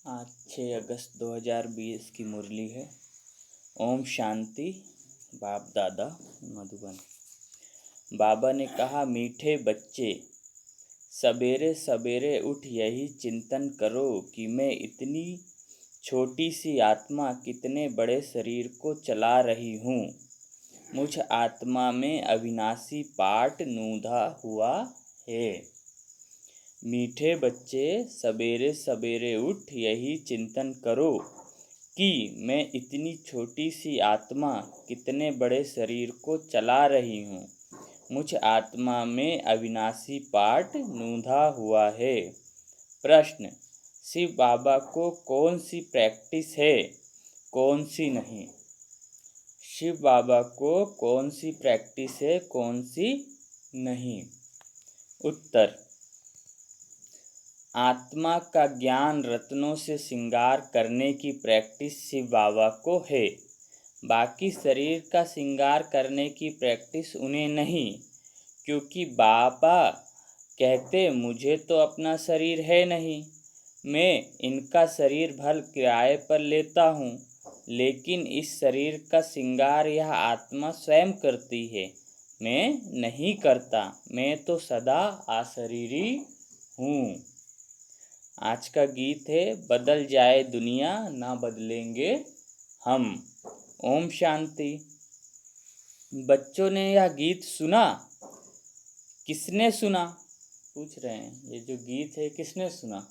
आज 6 अगस्त 2020 की मुरली है। ओम शांति। बाप दादा मधुबन। बाबा ने कहा, मीठे बच्चे, सवेरे सवेरे उठ यही चिंतन करो कि मैं इतनी छोटी सी आत्मा कितने बड़े शरीर को चला रही हूँ। मुझ आत्मा में अविनाशी पाठ नूंधा हुआ है। मीठे बच्चे, सवेरे सवेरे उठ यही चिंतन करो कि मैं इतनी छोटी सी आत्मा कितने बड़े शरीर को चला रही हूँ। मुझ आत्मा में अविनाशी पाठ नूंधा हुआ है। प्रश्न: शिव बाबा को कौन सी प्रैक्टिस है, कौन सी नहीं? शिव बाबा को कौन सी प्रैक्टिस है, कौन सी नहीं? उत्तर: आत्मा का ज्ञान रत्नों से श्रृंगार करने की प्रैक्टिस शिव बाबा को है। बाकी शरीर का श्रृंगार करने की प्रैक्टिस उन्हें नहीं, क्योंकि बाबा कहते मुझे तो अपना शरीर है नहीं, मैं इनका शरीर भल किराए पर लेता हूँ, लेकिन इस शरीर का श्रृंगार यह आत्मा स्वयं करती है, मैं नहीं करता। मैं तो सदा अशरीरी हूँ। आज का गीत है, बदल जाए दुनिया ना बदलेंगे हम। ओम शांति। बच्चों ने यह गीत सुना? किसने सुना? पूछ रहे हैं, ये जो गीत है किसने सुना?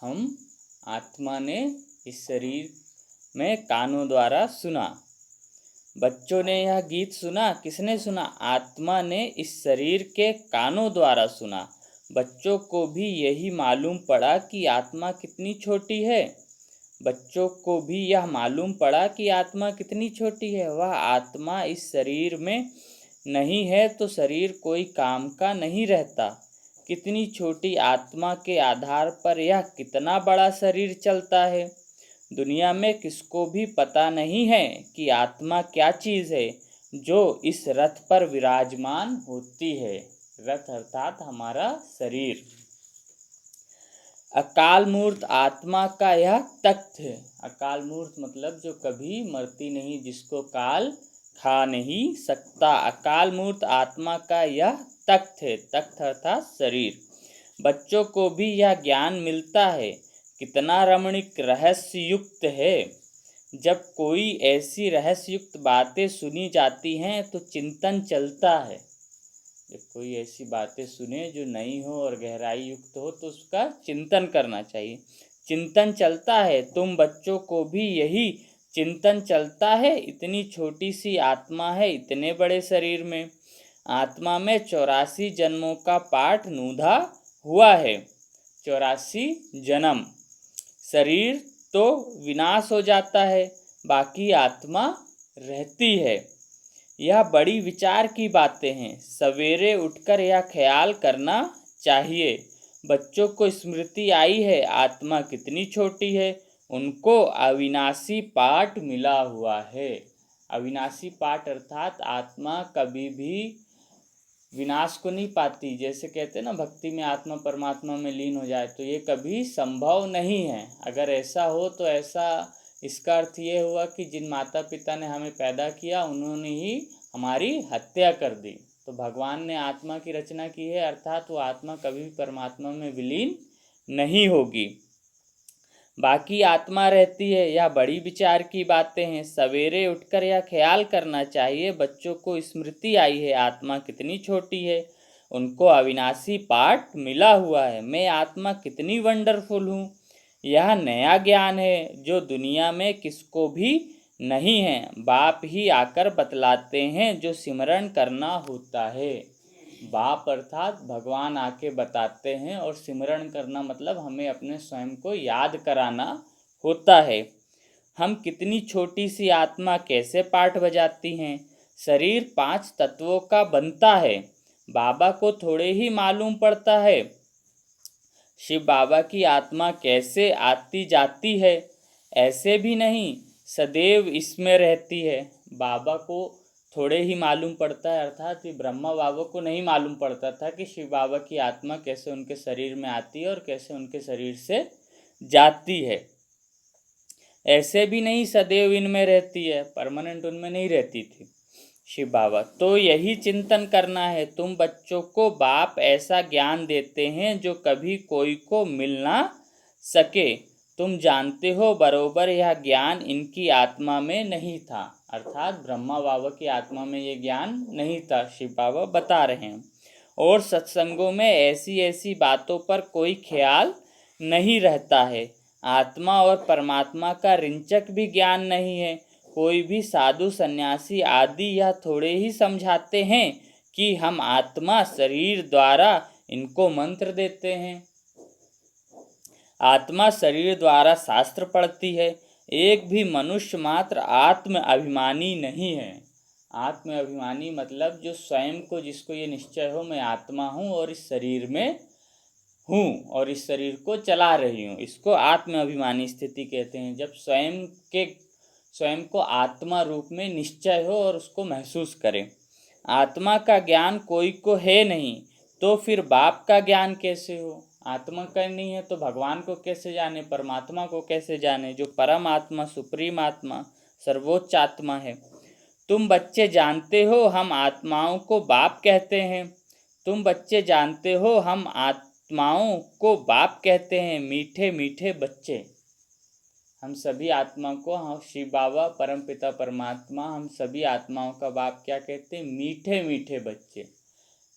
हम आत्मा ने इस शरीर में कानों द्वारा सुना। बच्चों ने यह गीत सुना? किसने सुना? आत्मा ने इस शरीर के कानों द्वारा सुना। बच्चों को भी यही मालूम पड़ा कि आत्मा कितनी छोटी है। बच्चों को भी यह मालूम पड़ा कि आत्मा कितनी छोटी है। वह आत्मा इस शरीर में नहीं है तो शरीर कोई काम का नहीं रहता। कितनी छोटी आत्मा के आधार पर यह कितना बड़ा शरीर चलता है। दुनिया में किसको भी पता नहीं है कि आत्मा क्या चीज़ है जो इस रथ पर विराजमान होती है। रथ अर्थात हमारा शरीर। अकाल मूर्त आत्मा का यह तख्त है। अकाल मूर्त मतलब जो कभी मरती नहीं, जिसको काल खा नहीं सकता। अकाल मूर्त आत्मा का यह तख्त है। तख्त अर्थात शरीर। बच्चों को भी यह ज्ञान मिलता है। कितना रमणीक रहस्य युक्त है। जब कोई ऐसी रहस्ययुक्त बातें सुनी जाती हैं तो चिंतन चलता है। जब कोई ऐसी बातें सुने जो नई हो और गहराई युक्त हो तो उसका चिंतन करना चाहिए। चिंतन चलता है। तुम बच्चों को भी यही चिंतन चलता है। इतनी छोटी सी आत्मा है इतने बड़े शरीर में। आत्मा में 84 जन्मों का पाठ नूंधा हुआ है। 84 जन्म। शरीर तो विनाश हो जाता है, बाकी आत्मा रहती है। यह बड़ी विचार की बातें हैं। सवेरे उठकर यह ख्याल करना चाहिए। बच्चों को स्मृति आई है आत्मा कितनी छोटी है। उनको अविनाशी पाठ मिला हुआ है। अविनाशी पाठ अर्थात आत्मा कभी भी विनाश को नहीं पाती। जैसे कहते हैं ना, भक्ति में आत्मा परमात्मा में लीन हो जाए, तो ये कभी संभव नहीं है। अगर ऐसा हो तो ऐसा इसका अर्थ ये हुआ कि जिन माता पिता ने हमें पैदा किया उन्होंने ही हमारी हत्या कर दी। तो भगवान ने आत्मा की रचना की है, अर्थात वो आत्मा कभी भी परमात्मा में विलीन नहीं होगी, बाकी आत्मा रहती है। यह बड़ी विचार की बातें हैं। सवेरे उठकर यह ख्याल करना चाहिए। बच्चों को स्मृति आई है आत्मा कितनी छोटी है। उनको अविनाशी पाठ मिला हुआ है। मैं आत्मा कितनी वंडरफुल हूँ। यह नया ज्ञान है जो दुनिया में किसको भी नहीं है। बाप ही आकर बतलाते हैं जो सिमरन करना होता है। बाप अर्थात भगवान आके बताते हैं, और सिमरन करना मतलब हमें अपने स्वयं को याद कराना होता है। हम कितनी छोटी सी आत्मा कैसे पाठ बजाती हैं। शरीर 5 तत्वों का बनता है। बाबा को थोड़े ही मालूम पड़ता है। शिव बाबा की आत्मा कैसे आती जाती है, ऐसे भी नहीं, सदैव इसमें रहती है। बाबा को थोड़े ही मालूम पड़ता है, अर्थात कि ब्रह्मा बाबा को नहीं मालूम पड़ता था कि शिव बाबा की आत्मा कैसे उनके शरीर में आती है और कैसे उनके शरीर से जाती है। ऐसे भी नहीं सदैव इनमें रहती है, परमानेंट उनमें नहीं रहती थी शिव बाबा। तो यही चिंतन करना है। तुम बच्चों को बाप ऐसा ज्ञान देते हैं जो कभी कोई को मिल ना सके। तुम जानते हो बरोबर यह ज्ञान इनकी आत्मा में नहीं था, अर्थात ब्रह्मा बाबा की आत्मा में ये ज्ञान नहीं था, शिव बाबा बता रहे हैं। और सत्संगों में ऐसी ऐसी बातों पर कोई ख्याल नहीं रहता है। आत्मा और परमात्मा का रिंचक भी ज्ञान नहीं है। कोई भी साधु सन्यासी आदि यह थोड़े ही समझाते हैं कि हम आत्मा शरीर द्वारा इनको मंत्र देते हैं। आत्मा शरीर द्वारा शास्त्र पढ़ती है। एक भी मनुष्य मात्र आत्म अभिमानी नहीं है। आत्म अभिमानी मतलब जो स्वयं को, जिसको ये निश्चय हो मैं आत्मा हूँ और इस शरीर में हूँ और इस शरीर को चला रही हूँ, इसको आत्म अभिमानी स्थिति कहते हैं। जब स्वयं को आत्मा रूप में निश्चय हो और उसको महसूस करें। आत्मा का ज्ञान कोई को है नहीं, तो फिर बाप का ज्ञान कैसे हो? आत्मा का नहीं है तो भगवान को कैसे जाने, परमात्मा को कैसे जाने, जो परम आत्मा, सुप्रीम आत्मा, सर्वोच्च आत्मा है। तुम बच्चे जानते हो हम आत्माओं को बाप कहते हैं। तुम बच्चे जानते हो हम आत्माओं को बाप कहते हैं, मीठे मीठे बच्चे। हम सभी आत्मा को, हम शिव बाबा परमपिता परमात्मा, हम सभी आत्माओं का बाप क्या कहते हैं? मीठे मीठे बच्चे।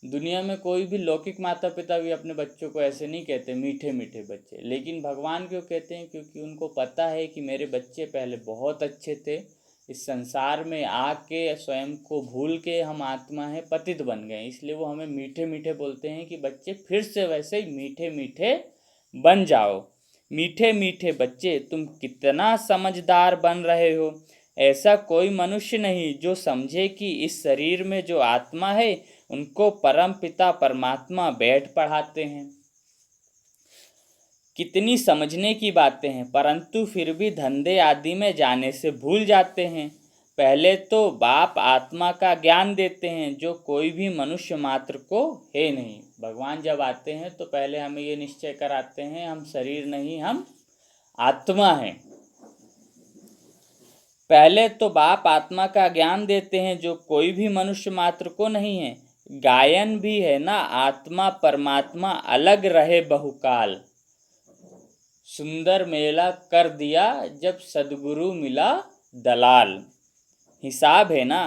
दुनिया में कोई भी लौकिक माता पिता भी अपने बच्चों को ऐसे नहीं कहते मीठे मीठे बच्चे, लेकिन भगवान क्यों कहते हैं? क्योंकि उनको पता है कि मेरे बच्चे पहले बहुत अच्छे थे, इस संसार में आके स्वयं को भूल के हम आत्मा है पतित बन गए, इसलिए वो हमें मीठे मीठे बोलते हैं कि बच्चे फिर से वैसे ही मीठे मीठे बन जाओ। मीठे मीठे बच्चे, तुम कितना समझदार बन रहे हो। ऐसा कोई मनुष्य नहीं जो समझे कि इस शरीर में जो आत्मा है उनको परम पिता परमात्मा बैठ पढ़ाते हैं। कितनी समझने की बातें हैं, परंतु फिर भी धंधे आदि में जाने से भूल जाते हैं। पहले तो बाप आत्मा का ज्ञान देते हैं जो कोई भी मनुष्य मात्र को है नहीं। भगवान जब आते हैं तो पहले हमें ये निश्चय कराते हैं हम शरीर नहीं, हम आत्मा हैं। पहले तो बाप आत्मा का ज्ञान देते हैं जो कोई भी मनुष्य मात्र को नहीं है। गायन भी है ना, आत्मा परमात्मा अलग रहे बहुकाल। सुंदर मेला कर दिया जब सदगुरु मिला दलाल। हिसाब है ना,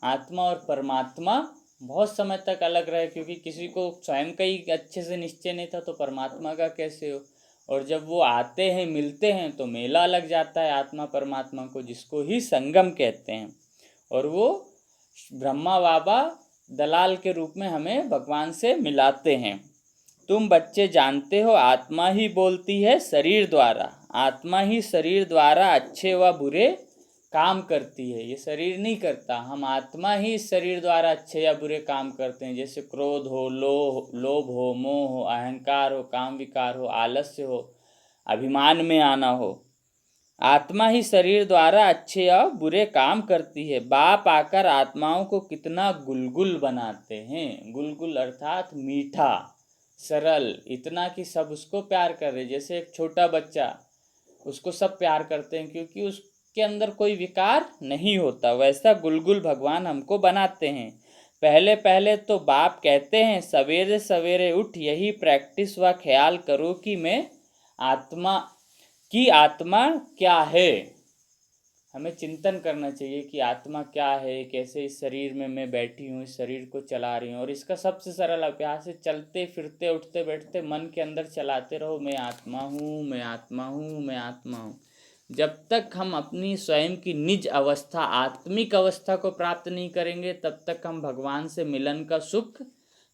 आत्मा और परमात्मा बहुत समय तक अलग रहे, क्योंकि किसी को स्वयं का ही अच्छे से निश्चय नहीं था तो परमात्मा का कैसे हो। और जब वो आते हैं मिलते हैं तो मेला लग जाता है आत्मा परमात्मा को, जिसको ही संगम कहते हैं। और वो ब्रह्मा बाबा दलाल के रूप में हमें भगवान से मिलाते हैं। तुम बच्चे जानते हो आत्मा ही बोलती है शरीर द्वारा। आत्मा ही शरीर द्वारा अच्छे व बुरे काम करती है, ये शरीर नहीं करता। हम आत्मा ही शरीर द्वारा अच्छे या बुरे काम करते हैं, जैसे क्रोध हो, लोभ हो, मोह हो, अहंकार हो, काम विकार हो, आलस्य हो, अभिमान में आना हो। आत्मा ही शरीर द्वारा अच्छे या बुरे काम करती है। बाप आकर आत्माओं को कितना गुलगुल बनाते हैं। गुलगुल अर्थात मीठा, सरल, इतना कि सब उसको प्यार कर रहे। जैसे एक छोटा बच्चा, उसको सब प्यार करते हैं क्योंकि उसके अंदर कोई विकार नहीं होता, वैसा गुलगुल भगवान हमको बनाते हैं। पहले पहले तो बाप कहते हैं सवेरे सवेरे उठ यही प्रैक्टिस व ख्याल करो कि मैं आत्मा क्या है। हमें चिंतन करना चाहिए कि आत्मा क्या है, कैसे इस शरीर में मैं बैठी हूँ, इस शरीर को चला रही हूँ। और इसका सबसे सरल अभ्यास है चलते फिरते उठते बैठते मन के अंदर चलाते रहो, मैं आत्मा हूँ, मैं आत्मा हूँ, मैं आत्मा हूँ। जब तक हम अपनी स्वयं की निज अवस्था, आत्मिक अवस्था को प्राप्त नहीं करेंगे तब तक हम भगवान से मिलन का सुख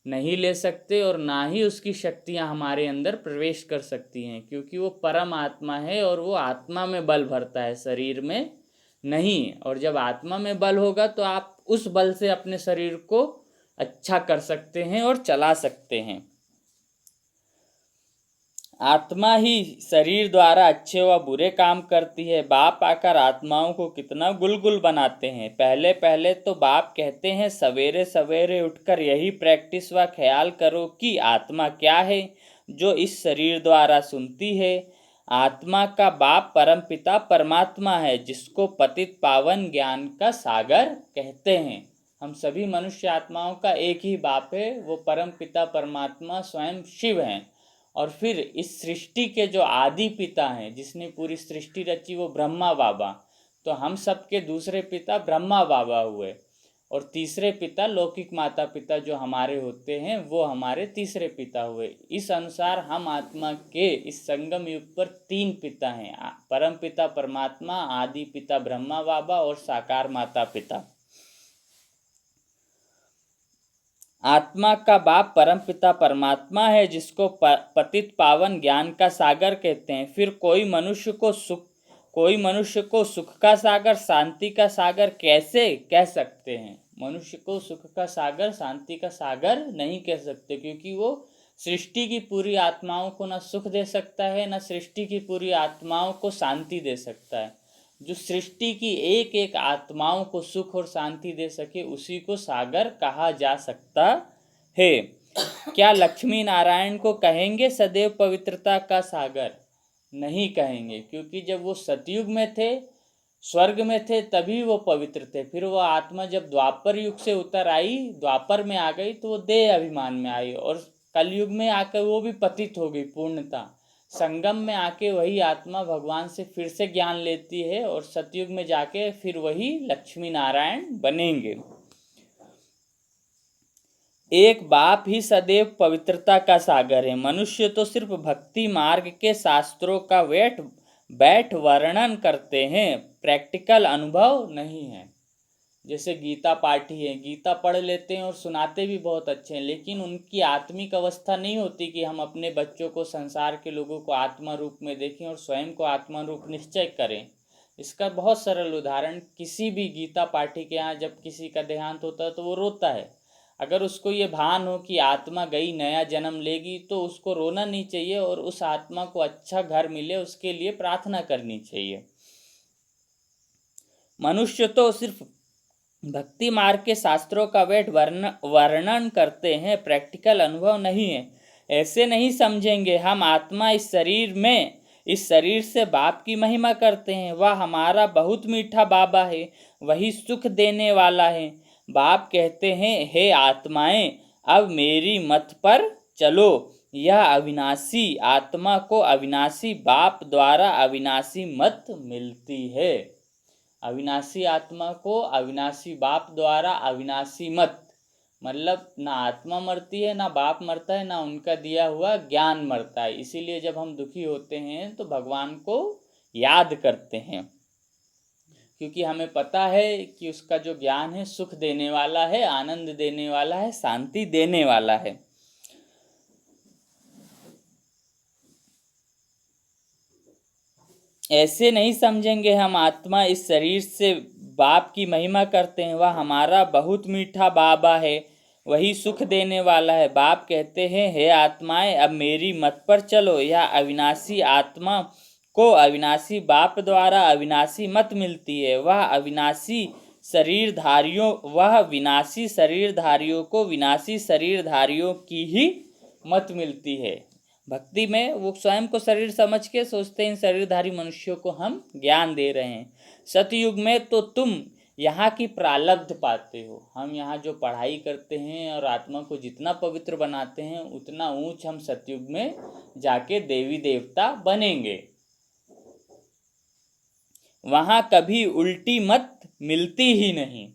नहीं ले सकते और ना ही उसकी शक्तियाँ हमारे अंदर प्रवेश कर सकती हैं, क्योंकि वो परम आत्मा है और वो आत्मा में बल भरता है, शरीर में नहीं। और जब आत्मा में बल होगा तो आप उस बल से अपने शरीर को अच्छा कर सकते हैं और चला सकते हैं। आत्मा ही शरीर द्वारा अच्छे व बुरे काम करती है। बाप आकर आत्माओं को कितना गुलगुल बनाते हैं। पहले पहले तो बाप कहते हैं सवेरे सवेरे उठकर यही प्रैक्टिस व ख्याल करो कि आत्मा क्या है जो इस शरीर द्वारा सुनती है। आत्मा का बाप परमपिता परमात्मा है जिसको पतित पावन ज्ञान का सागर कहते हैं। हम सभी मनुष्य आत्माओं का एक ही बाप है, वो परमपिता परमात्मा स्वयं शिव हैं। और फिर इस सृष्टि के जो आदि पिता हैं, जिसने पूरी सृष्टि रची, वो ब्रह्मा बाबा। तो हम सबके दूसरे पिता ब्रह्मा बाबा हुए, और तीसरे पिता लौकिक माता पिता जो हमारे होते हैं वो हमारे तीसरे पिता हुए। इस अनुसार हम आत्मा के इस संगम युग पर तीन पिता हैं, परम पिता परमात्मा, आदि पिता ब्रह्मा बाबा और साकार माता पिता। आत्मा का बाप परमपिता परमात्मा है जिसको पतित पावन ज्ञान का सागर कहते हैं। फिर कोई मनुष्य को सुख का सागर, शांति का सागर कैसे कह सकते हैं? मनुष्य को सुख का सागर, शांति का सागर नहीं कह सकते, क्योंकि वो सृष्टि की पूरी आत्माओं को न सुख दे सकता है, न सृष्टि की पूरी आत्माओं को शांति दे सकता है। जो सृष्टि की एक एक आत्माओं को सुख और शांति दे सके उसी को सागर कहा जा सकता है। क्या लक्ष्मी नारायण को कहेंगे सदैव पवित्रता का सागर? नहीं कहेंगे, क्योंकि जब वो सतयुग में थे, स्वर्ग में थे, तभी वो पवित्र थे। फिर वो आत्मा जब द्वापर युग से उतर आई, द्वापर में आ गई, तो वो देह अभिमान में आई, और कलयुग में आकर वो भी पतित हो गई पूर्णता। संगम में आके वही आत्मा भगवान से फिर से ज्ञान लेती है, और सतयुग में जाके फिर वही लक्ष्मी नारायण बनेंगे। एक बाप ही सदैव पवित्रता का सागर है। मनुष्य तो सिर्फ भक्ति मार्ग के शास्त्रों का बैठ वर्णन करते हैं, प्रैक्टिकल अनुभव नहीं है। जैसे गीता पाठी है, गीता पढ़ लेते हैं और सुनाते भी बहुत अच्छे हैं, लेकिन उनकी आत्मिक अवस्था नहीं होती कि हम अपने बच्चों को, संसार के लोगों को आत्मा रूप में देखें और स्वयं को आत्मा रूप निश्चय करें। इसका बहुत सरल उदाहरण, किसी भी गीता पाठी के यहाँ जब किसी का देहांत होता है तो वो रोता है। अगर उसको ये भान हो कि आत्मा गई, नया जन्म लेगी, तो उसको रोना नहीं चाहिए और उस आत्मा को अच्छा घर मिले उसके लिए प्रार्थना करनी चाहिए। मनुष्य तो सिर्फ भक्ति मार्ग के शास्त्रों का बैठ वर्णन करते हैं, प्रैक्टिकल अनुभव नहीं है। ऐसे नहीं समझेंगे हम आत्मा इस शरीर से बाप की महिमा करते हैं। वह हमारा बहुत मीठा बाबा है, वही सुख देने वाला है। बाप कहते हैं, हे आत्माएं, अब मेरी मत पर चलो। यह अविनाशी आत्मा को अविनाशी बाप द्वारा अविनाशी मत मिलती है। अविनाशी आत्मा को अविनाशी बाप द्वारा अविनाशी मत, मतलब ना आत्मा मरती है, ना बाप मरता है, ना उनका दिया हुआ ज्ञान मरता है। इसीलिए जब हम दुखी होते हैं तो भगवान को याद करते हैं, क्योंकि हमें पता है कि उसका जो ज्ञान है सुख देने वाला है, आनंद देने वाला है, शांति देने वाला है। ऐसे नहीं समझेंगे हम आत्मा इस शरीर से बाप की महिमा करते हैं। वह हमारा बहुत मीठा बाबा है, वही सुख देने वाला है। बाप कहते हैं, हे आत्माएं, अब मेरी मत पर चलो। यह अविनाशी आत्मा को अविनाशी बाप द्वारा अविनाशी मत मिलती है। वह विनाशी शरीरधारियों को विनाशी शरीरधारियों की ही मत मिलती है। भक्ति में वो स्वयं को शरीर समझ के सोचते हैं इन शरीरधारी मनुष्यों को हम ज्ञान दे रहे हैं। सतयुग में तो तुम यहाँ की प्रारब्ध पाते हो। हम यहाँ जो पढ़ाई करते हैं और आत्मा को जितना पवित्र बनाते हैं, उतना ऊंच हम सतयुग में जाके देवी देवता बनेंगे। वहाँ कभी उल्टी मत मिलती ही नहीं।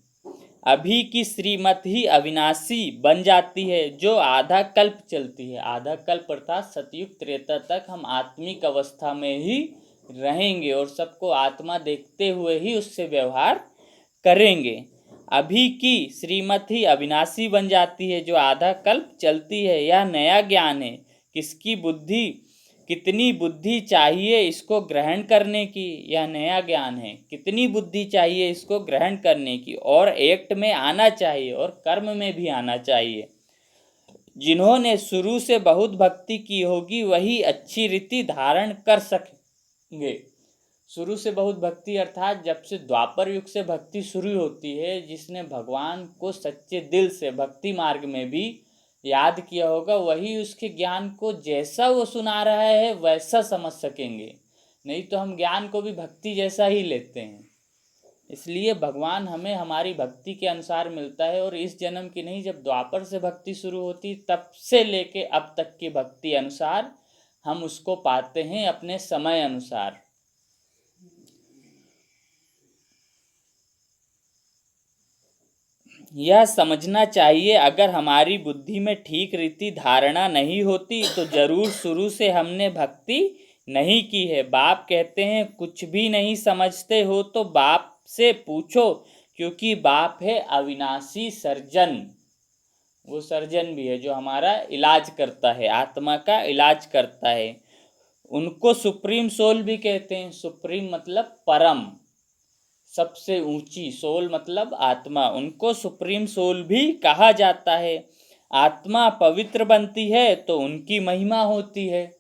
अभी की श्रीमत ही अविनाशी बन जाती है, जो आधा कल्प चलती है। आधा कल्प अर्थात सतयुग त्रेता तक हम आत्मिक अवस्था में ही रहेंगे और सबको आत्मा देखते हुए ही उससे व्यवहार करेंगे। अभी की श्रीमत ही अविनाशी बन जाती है, जो आधा कल्प चलती है। यह नया ज्ञान है। कितनी बुद्धि चाहिए इसको ग्रहण करने की? यह नया ज्ञान है। कितनी बुद्धि चाहिए इसको ग्रहण करने की? और एक्ट में आना चाहिए और कर्म में भी आना चाहिए। जिन्होंने शुरू से बहुत भक्ति की होगी वही अच्छी रीति धारण कर सकेंगे। शुरू से बहुत भक्ति अर्थात जब से द्वापर युग से भक्ति शुरू होती है, जिसने भगवान को सच्चे दिल से भक्ति मार्ग में भी याद किया होगा वही उसके ज्ञान को जैसा वो सुना रहा है वैसा समझ सकेंगे। नहीं तो हम ज्ञान को भी भक्ति जैसा ही लेते हैं। इसलिए भगवान हमें हमारी भक्ति के अनुसार मिलता है, और इस जन्म की नहीं, जब द्वापर से भक्ति शुरू होती तब से लेके अब तक की भक्ति अनुसार हम उसको पाते हैं अपने समय अनुसार। यह समझना चाहिए अगर हमारी बुद्धि में ठीक रीति धारणा नहीं होती तो जरूर शुरू से हमने भक्ति नहीं की है। बाप कहते हैं कुछ भी नहीं समझते हो तो बाप से पूछो, क्योंकि बाप है अविनाशी सर्जन। वो सर्जन भी है जो हमारा इलाज करता है, आत्मा का इलाज करता है। उनको सुप्रीम सोल भी कहते हैं। सुप्रीम मतलब परम, सबसे ऊंची, सोल मतलब आत्मा, उनको सुप्रीम सोल भी कहा जाता है। आत्मा पवित्र बनती है तो उनकी महिमा होती है।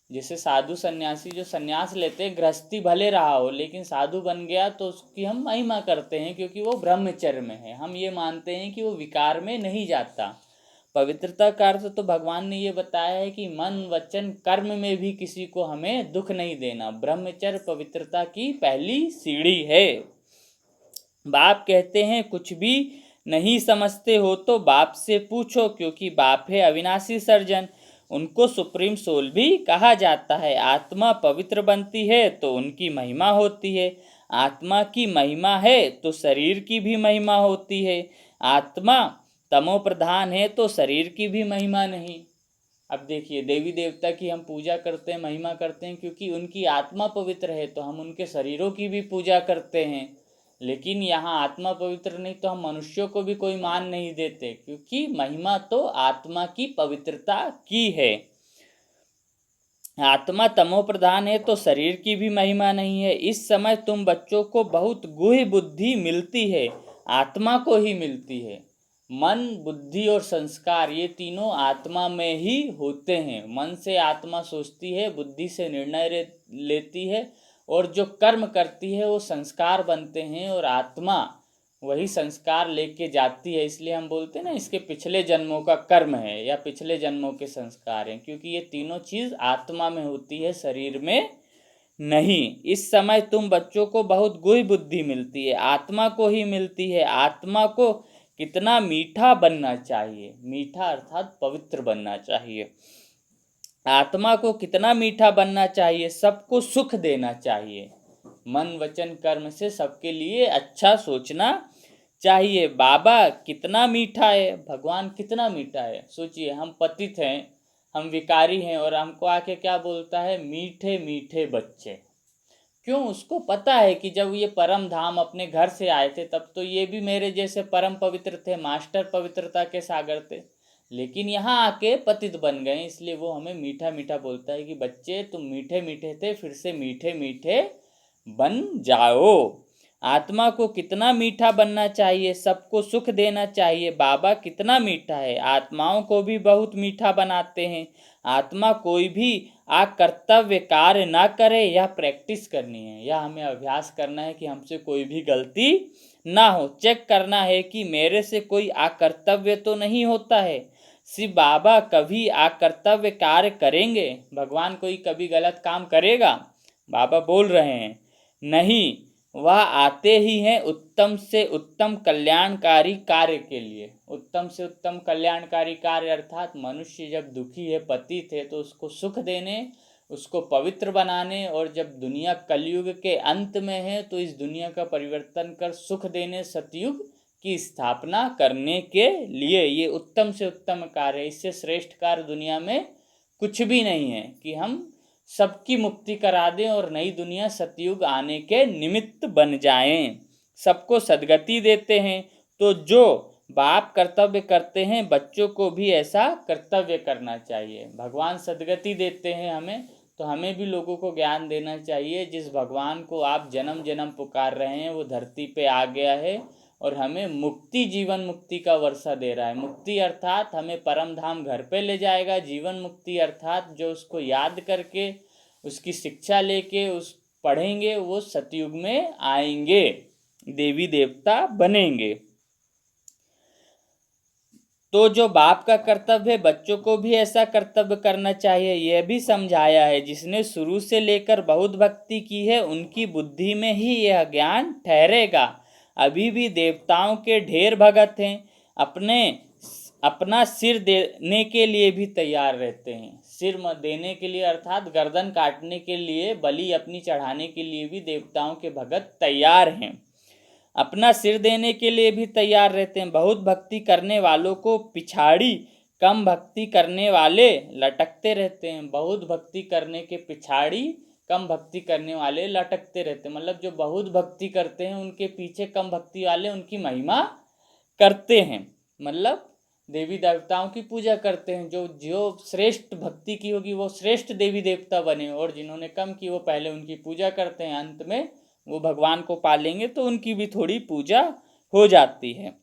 जैसे साधु सन्यासी जो सन्यास लेते हैं, गृहस्थी भले रहा हो लेकिन साधु बन गया तो उसकी हम महिमा करते हैं, क्योंकि वो ब्रह्मचर्य में है। हम ये मानते हैं कि वो विकार में नहीं जाता। पवित्रता का अर्थ तो भगवान ने ये बताया है कि मन वचन कर्म में भी किसी को हमें दुख नहीं देना। ब्रह्मचर्य पवित्रता की पहली सीढ़ी है। बाप कहते हैं कुछ भी नहीं समझते हो तो बाप से पूछो, क्योंकि बाप है अविनाशी सर्जन। उनको सुप्रीम सोल भी कहा जाता है। आत्मा पवित्र बनती है तो उनकी महिमा होती है। आत्मा की महिमा है तो शरीर की भी महिमा होती है। आत्मा तमो प्रधान है तो शरीर की भी महिमा नहीं। अब देखिए, देवी देवता की हम पूजा करते हैं, महिमा करते हैं, क्योंकि उनकी आत्मा पवित्र है तो हम उनके शरीरों की भी पूजा करते हैं। लेकिन यहाँ आत्मा पवित्र नहीं तो हम मनुष्यों को भी कोई मान नहीं देते, क्योंकि महिमा तो आत्मा की पवित्रता की है। आत्मा तमो प्रधान है तो शरीर की भी महिमा नहीं है। इस समय तुम बच्चों को बहुत गुह्य बुद्धि मिलती है, आत्मा को ही मिलती है। मन, बुद्धि और संस्कार ये तीनों आत्मा में ही होते हैं। मन से आत्मा सोचती है, बुद्धि से निर्णय लेती है, और जो कर्म करती है वो संस्कार बनते हैं, और आत्मा वही संस्कार लेके जाती है। इसलिए हम बोलते हैं ना, इसके पिछले जन्मों का कर्म है या पिछले जन्मों के संस्कार हैं, क्योंकि ये तीनों चीज़ आत्मा में होती है, शरीर में नहीं। इस समय तुम बच्चों को बहुत गुह्य बुद्धि मिलती है, आत्मा को ही मिलती है। आत्मा को कितना मीठा बनना चाहिए, मीठा अर्थात पवित्र बनना चाहिए। आत्मा को कितना मीठा बनना चाहिए, सबको सुख देना चाहिए। मन वचन कर्म से सबके लिए अच्छा सोचना चाहिए। बाबा कितना मीठा है, भगवान कितना मीठा है। सोचिए, हम पतित हैं, हम विकारी हैं, और हमको आके क्या बोलता है, मीठे मीठे बच्चे। क्यों? उसको पता है कि जब ये परम धाम अपने घर से आए थे तब तो ये भी मेरे जैसे परम पवित्र थे, मास्टर पवित्रता के सागर थे, लेकिन यहाँ आके पतित बन गए। इसलिए वो हमें मीठा मीठा बोलता है कि बच्चे तुम मीठे मीठे थे, फिर से मीठे मीठे बन जाओ। आत्मा को कितना मीठा बनना चाहिए, सबको सुख देना चाहिए। बाबा कितना मीठा है, आत्माओं को भी बहुत मीठा बनाते हैं। आत्मा कोई भी अकर्तव्य कार्य ना करे, यह प्रैक्टिस करनी है, यह हमें अभ्यास करना है कि हमसे कोई भी गलती ना हो। चेक करना है कि मेरे से कोई अकर्तव्य तो नहीं होता है। श्री बाबा कभी अकर्तव्य कार्य करेंगे? भगवान कोई कभी गलत काम करेगा? बाबा बोल रहे हैं नहीं, वह आते ही हैं उत्तम से उत्तम कल्याणकारी कार्य के लिए। उत्तम से उत्तम कल्याणकारी कार्य अर्थात मनुष्य जब दुखी है, पतित है, तो उसको सुख देने, उसको पवित्र बनाने, और जब दुनिया कलयुग के अंत में है तो इस दुनिया का परिवर्तन कर सुख देने, सतयुग की स्थापना करने के लिए ये उत्तम से उत्तम कार्य है। इससे श्रेष्ठ कार्य दुनिया में कुछ भी नहीं है कि हम सबकी मुक्ति करा दें और नई दुनिया सतयुग आने के निमित्त बन जाएं, सबको सद्गति देते हैं। तो जो बाप कर्तव्य करते हैं, बच्चों को भी ऐसा कर्तव्य करना चाहिए। भगवान सद्गति देते हैं हमें, तो हमें भी लोगों को ज्ञान देना चाहिए। जिस भगवान को आप जन्म जन्म पुकार रहे हैं वो धरती पे आ गया है और हमें मुक्ति, जीवन मुक्ति का वर्षा दे रहा है। मुक्ति अर्थात हमें परम धाम घर पे ले जाएगा। जीवन मुक्ति अर्थात जो उसको याद करके, उसकी शिक्षा लेके उस पढ़ेंगे, वो सतयुग में आएंगे, देवी देवता बनेंगे। तो जो बाप का कर्तव्य है, बच्चों को भी ऐसा कर्तव्य करना चाहिए, यह भी समझाया है। जिसने शुरू से लेकर बहुत भक्ति की है, उनकी बुद्धि में ही यह ज्ञान ठहरेगा। अभी भी देवताओं के ढेर भगत हैं, अपना सिर देने के लिए भी तैयार रहते हैं। सिर देने के लिए अर्थात गर्दन काटने के लिए, बलि अपनी चढ़ाने के लिए भी देवताओं के भगत तैयार हैं। अपना सिर देने के लिए भी तैयार रहते हैं। बहुत भक्ति करने वालों को पिछाड़ी कम भक्ति करने वाले लटकते रहते हैं। बहुत भक्ति करने के पिछाड़ी कम भक्ति करने वाले लटकते रहते हैं। मतलब जो बहुत भक्ति करते हैं उनके पीछे कम भक्ति वाले उनकी महिमा करते हैं। मतलब देवी देवताओं की पूजा करते हैं। जो जो श्रेष्ठ भक्ति की होगी वो श्रेष्ठ देवी देवता बने, और जिन्होंने कम की वो पहले उनकी पूजा करते हैं। अंत में वो भगवान को पा लेंगे तो उनकी भी थोड़ी पूजा हो जाती है।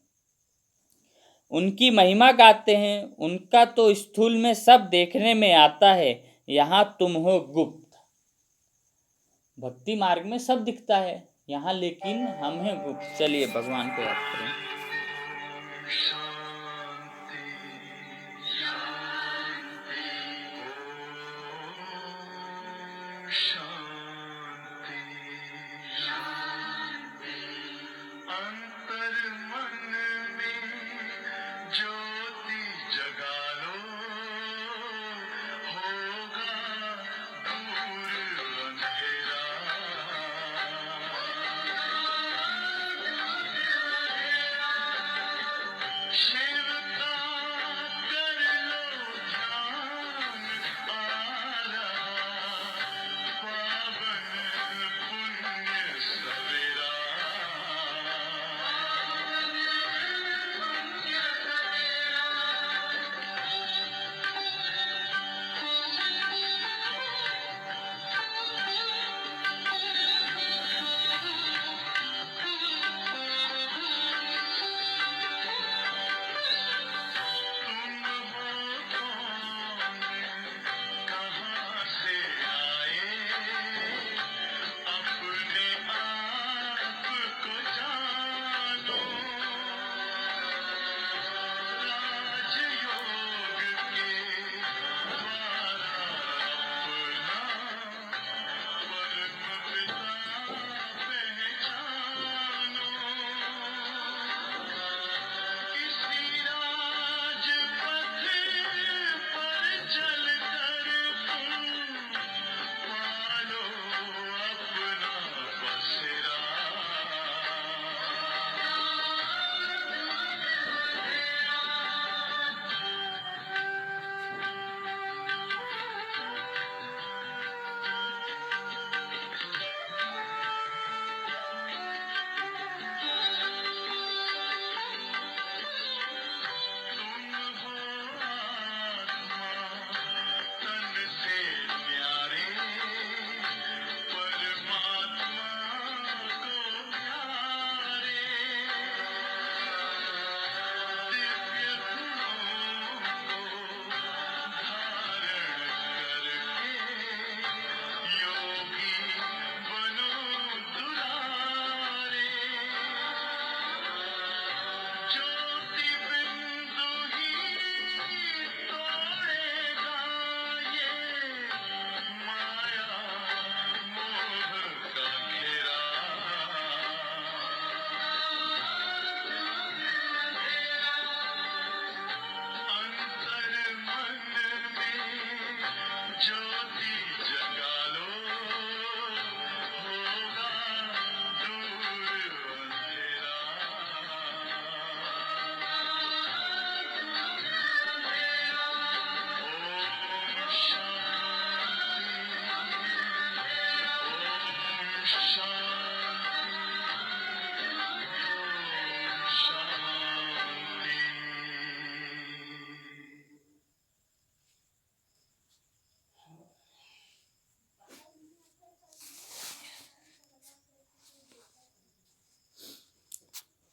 उनकी महिमा गाते हैं। उनका तो स्थूल में सब देखने में आता है, यहाँ तुम हो गुप्त। भक्ति मार्ग में सब दिखता है, यहाँ लेकिन हम हैं गुप्त। चलिए भगवान को याद करें।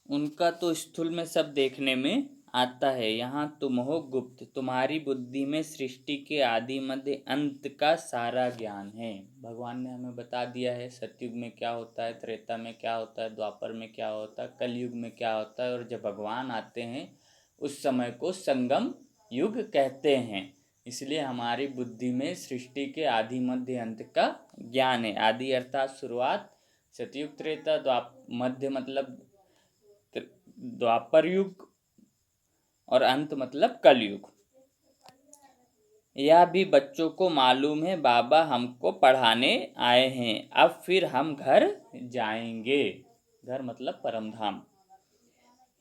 उनका तो स्थूल में सब देखने में आता है, यहाँ तुम हो गुप्त। तुम्हारी बुद्धि में सृष्टि के आदि मध्य अंत का सारा ज्ञान है। भगवान ने हमें बता दिया है सतयुग में क्या होता है, त्रेता में क्या होता है, द्वापर में क्या होता है, कलयुग में क्या होता है, और जब भगवान आते हैं उस समय को संगम युग कहते हैं। इसलिए हमारी बुद्धि में सृष्टि के आदि मध्य अंत का ज्ञान है। आदि अर्थात शुरुआत, सतयुग त्रेता, मध्य मतलब द्वापर युग, और अंत मतलब कलयुग। यह भी बच्चों को मालूम है, बाबा हमको पढ़ाने आए हैं, अब फिर हम घर जाएंगे। घर मतलब परमधाम।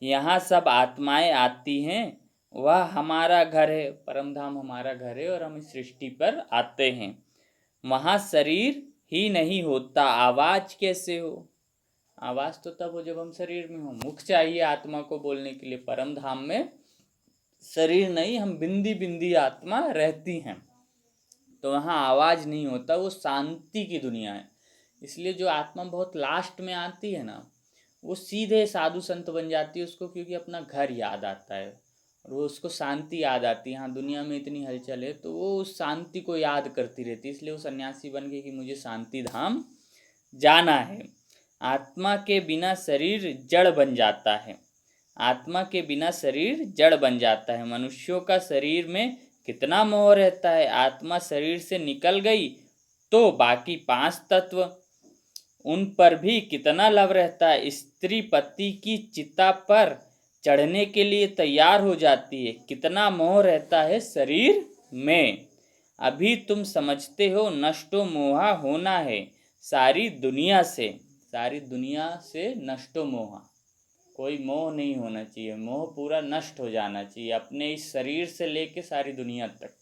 यहाँ सब आत्माएं आती हैं, वह हमारा घर है। परमधाम हमारा घर है और हम इस सृष्टि पर आते हैं। वहाँ शरीर ही नहीं होता, आवाज कैसे हो? आवाज तो तब हो जब हम शरीर में हो। मुख चाहिए आत्मा को बोलने के लिए। परम धाम में शरीर नहीं, हम बिंदी बिंदी आत्मा रहती हैं, तो वहाँ आवाज नहीं होता, वो शांति की दुनिया है। इसलिए जो आत्मा बहुत लास्ट में आती है ना, वो सीधे साधु संत बन जाती है उसको, क्योंकि अपना घर याद आता है और वो उसको शांति याद आती है। हाँ, दुनिया में इतनी हलचल है तो वो उस शांति को याद करती रहती है, इसलिए वो सन्यासी बन गई कि मुझे शांति धाम जाना है। आत्मा के बिना शरीर जड़ बन जाता है। आत्मा के बिना शरीर जड़ बन जाता है। मनुष्यों का शरीर में कितना मोह रहता है। आत्मा शरीर से निकल गई तो बाकी 5 तत्व, उन पर भी कितना लव रहता है। स्त्री पति की चिता पर चढ़ने के लिए तैयार हो जाती है। कितना मोह रहता है शरीर में। अभी तुम समझते हो नष्टो मोहा होना है सारी दुनिया से। सारी दुनिया से नष्टो मोहा, कोई मोह नहीं होना चाहिए। मोह पूरा नष्ट हो जाना चाहिए अपने इस शरीर से लेके सारी दुनिया तक।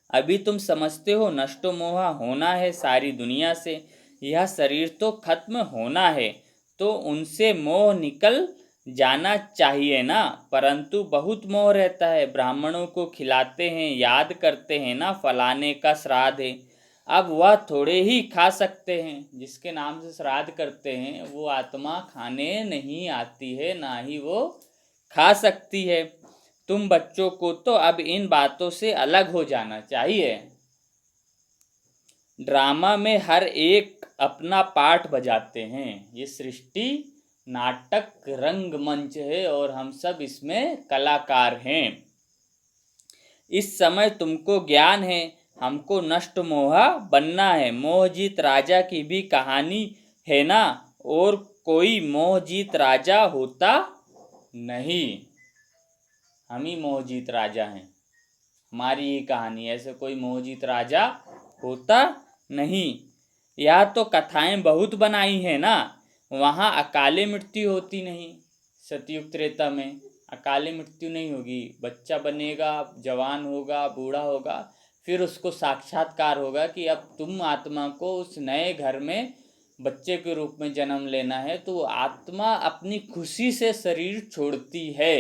अभी तुम समझते हो नष्टो मोहा होना है सारी दुनिया से। यह शरीर तो खत्म होना है, तो उनसे मोह निकल जाना चाहिए ना। परंतु बहुत मोह रहता है। ब्राह्मणों को खिलाते हैं, याद करते हैं ना फलाने का श्राद्ध है। अब वह थोड़े ही खा सकते हैं। जिसके नाम से श्राद्ध करते हैं वो आत्मा खाने नहीं आती है, ना ही वो खा सकती है। तुम बच्चों को तो अब इन बातों से अलग हो जाना चाहिए। ड्रामा में हर एक अपना पार्ट बजाते हैं। ये सृष्टि नाटक रंगमंच है और हम सब इसमें कलाकार हैं। इस समय तुमको ज्ञान है, हमको नष्ट मोहा बनना है। मोहजीत राजा की भी कहानी है ना, और कोई मोहजीत राजा होता नहीं। हम ही मोहजीत राजा हैं, हमारी ही कहानी। ऐसे कोई मोहजीत राजा होता नहीं। यह तो कथाएं बहुत बनाई हैं ना। वहाँ अकाले मृत्यु होती नहीं। सतयुग त्रेता में अकाले मृत्यु नहीं होगी। बच्चा बनेगा, जवान होगा, बूढ़ा होगा, फिर उसको साक्षात्कार होगा कि अब तुम आत्मा को उस नए घर में बच्चे के रूप में जन्म लेना है। तो आत्मा अपनी खुशी से शरीर छोड़ती है।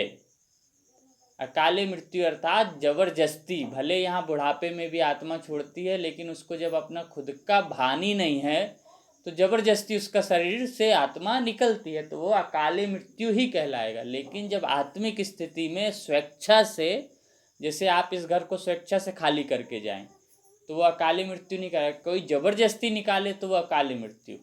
अकाले मृत्यु अर्थात जबरदस्ती। भले यहाँ बुढ़ापे में भी आत्मा छोड़ती है, लेकिन उसको जब अपना खुद का भान ही नहीं है तो जबरदस्ती उसका शरीर से आत्मा निकलती है, तो वो अकाले मृत्यु ही कहलाएगा। लेकिन जब आत्मिक स्थिति में स्वेच्छा से, जैसे आप इस घर को स्वेच्छा से खाली करके जाएं, तो वो अकाली मृत्यु नहीं कहलाएगा। कोई जबरदस्ती निकाले तो वो अकाली मृत्यु।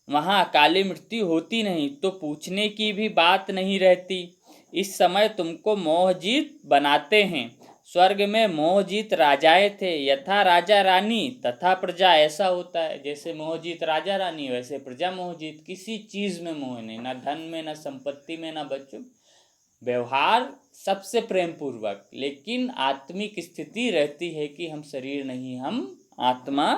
वहाँ अकाली मृत्यु होती नहीं तो पूछने की भी बात नहीं रहती। इस समय तुमको मोहजीत बनाते हैं। स्वर्ग में मोहजीत राजाएं थे, यथा राजा रानी तथा प्रजा। ऐसा होता है जैसे मोहजीत राजा रानी वैसे प्रजा मोहजीत। किसी चीज़ में मोह नहीं, ना धन में, ना संपत्ति में, ना बच्चों। व्यवहार सबसे प्रेम पूर्वक, लेकिन आत्मिक स्थिति रहती है कि हम शरीर नहीं, हम आत्मा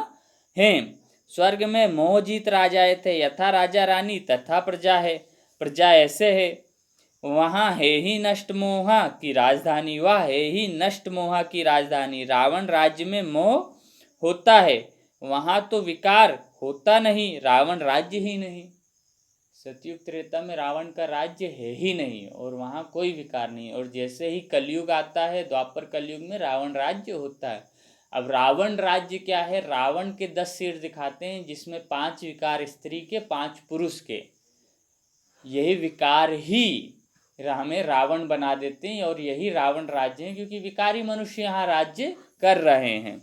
हैं। स्वर्ग में मोहजीत राजाएं थे, यथा राजा रानी तथा प्रजा है। प्रजा ऐसे है, वहाँ है ही नष्ट मोहा की राजधानी। वह है ही नष्ट मोहा की राजधानी। रावण राज्य में मोह होता है, वहाँ तो विकार होता नहीं, रावण राज्य ही नहीं। सतयुग त्रेता में रावण का राज्य है ही नहीं और वहाँ कोई विकार नहीं। और जैसे ही कलयुग आता है, द्वापर कलयुग में रावण राज्य होता है। अब रावण राज्य क्या है, रावण के 10 सिर दिखाते हैं जिसमें 5 विकार स्त्री के 5 पुरुष के, यही विकार ही हमें रावण बना देते हैं और यही रावण राज्य है, क्योंकि विकारी मनुष्य यहाँ राज्य कर रहे हैं।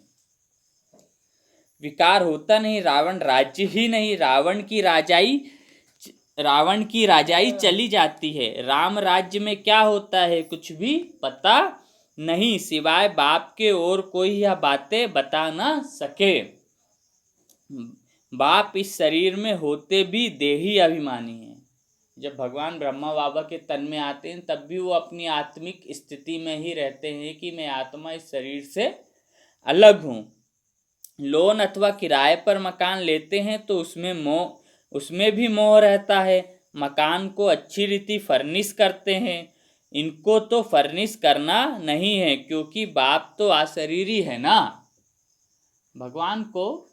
विकार होता नहीं, रावण राज्य ही नहीं, रावण की राजाई चली जाती है। राम राज्य में क्या होता है कुछ भी पता नहीं, सिवाय बाप के और कोई यह बातें बता ना सके। बाप इस शरीर में होते भी देही अभिमानी है। जब भगवान ब्रह्मा बाबा के तन में आते हैं तब भी वो अपनी आत्मिक स्थिति में ही रहते हैं कि मैं आत्मा इस शरीर से अलग हूँ। लोन अथवा किराए पर मकान लेते हैं तो उसमें भी मोह रहता है। मकान को अच्छी रीति फर्निश करते हैं, इनको तो फर्निश करना नहीं है क्योंकि बाप तो अशरीरी है ना। भगवान को,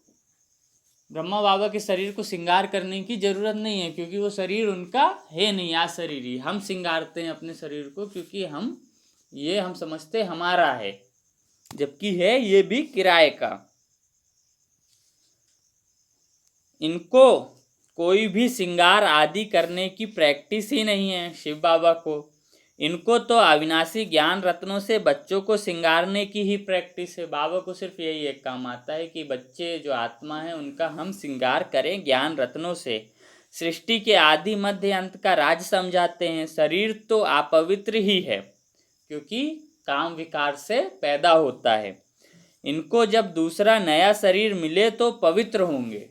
ब्रह्मा बाबा के शरीर को श्रृंगार करने की जरूरत नहीं है क्योंकि वो शरीर उनका है नहीं, अशरीरी। हम श्रृंगारते हैं अपने शरीर को क्योंकि हम समझते हमारा है, जबकि है ये भी किराए का। इनको कोई भी श्रृंगार आदि करने की प्रैक्टिस ही नहीं है शिव बाबा को। इनको तो अविनाशी ज्ञान रत्नों से बच्चों को श्रृंगारने की ही प्रैक्टिस है। बाबा को सिर्फ यही एक काम आता है कि बच्चे जो आत्मा है उनका हम श्रृंगार करें ज्ञान रत्नों से। सृष्टि के आदि मध्य अंत का राज समझाते हैं। शरीर तो अपवित्र ही है क्योंकि काम विकार से पैदा होता है। इनको जब दूसरा नया शरीर मिले तो पवित्र होंगे।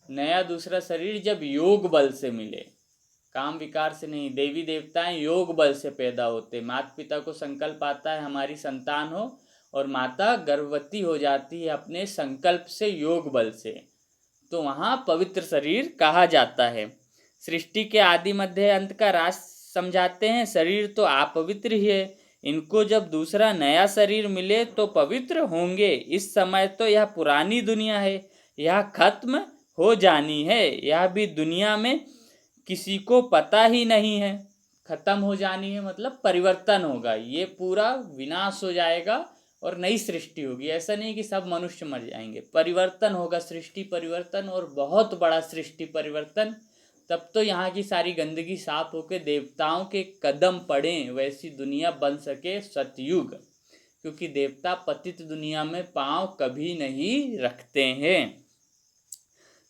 नया दूसरा शरीर जब योग बल से मिले, काम विकार से नहीं। देवी देवताएं योग बल से पैदा होते। माता पिता को संकल्प आता है हमारी संतान हो और माता गर्भवती हो जाती है अपने संकल्प से, योग बल से, तो वहाँ पवित्र शरीर कहा जाता है। सृष्टि के आदि मध्य अंत का राज समझाते हैं। शरीर तो अपवित्र ही है। इनको जब दूसरा नया शरीर मिले तो पवित्र होंगे। इस समय तो यह पुरानी दुनिया है, यह खत्म हो जानी है। यह भी दुनिया में किसी को पता ही नहीं है। खत्म हो जानी है मतलब परिवर्तन होगा, ये पूरा विनाश हो जाएगा और नई सृष्टि होगी। ऐसा नहीं कि सब मनुष्य मर जाएंगे, परिवर्तन होगा, सृष्टि परिवर्तन, और बहुत बड़ा सृष्टि परिवर्तन। तब तो यहाँ की सारी गंदगी साफ होकर देवताओं के कदम पड़े, वैसी दुनिया बन सके सतयुग। क्योंकि देवता पतित दुनिया में पांव कभी नहीं रखते हैं।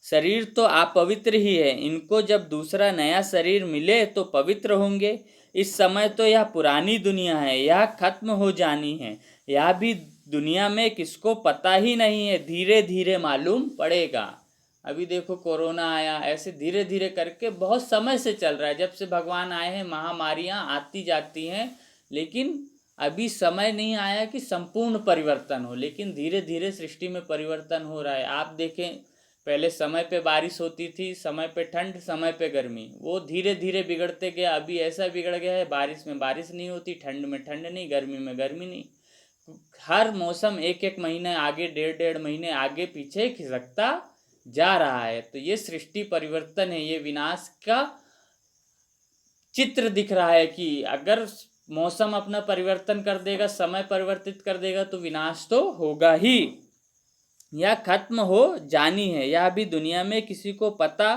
शरीर तो अपवित्र ही है। इनको जब दूसरा नया शरीर मिले तो पवित्र होंगे। इस समय तो यह पुरानी दुनिया है, यह खत्म हो जानी है। यह भी दुनिया में किसको पता ही नहीं है, धीरे धीरे मालूम पड़ेगा। अभी देखो कोरोना आया, ऐसे धीरे धीरे करके बहुत समय से चल रहा है। जब से भगवान आए हैं महामारियां आती जाती हैं, लेकिन अभी समय नहीं आया कि संपूर्ण परिवर्तन हो। लेकिन धीरे धीरे सृष्टि में परिवर्तन हो रहा है। आप देखें, पहले समय पे बारिश होती थी, समय पे ठंड, समय पे गर्मी, वो धीरे धीरे बिगड़ते गया। अभी ऐसा बिगड़ गया है, बारिश में बारिश नहीं होती, ठंड में ठंड नहीं, गर्मी में गर्मी नहीं। हर मौसम एक एक महीने आगे, डेढ़ डेढ़ महीने आगे पीछे खिसकता जा रहा है। तो ये सृष्टि परिवर्तन है, ये विनाश का चित्र दिख रहा है कि अगर मौसम अपना परिवर्तन कर देगा, समय परिवर्तित कर देगा तो विनाश तो होगा ही। यह खत्म हो जानी है। यह भी दुनिया में किसी को पता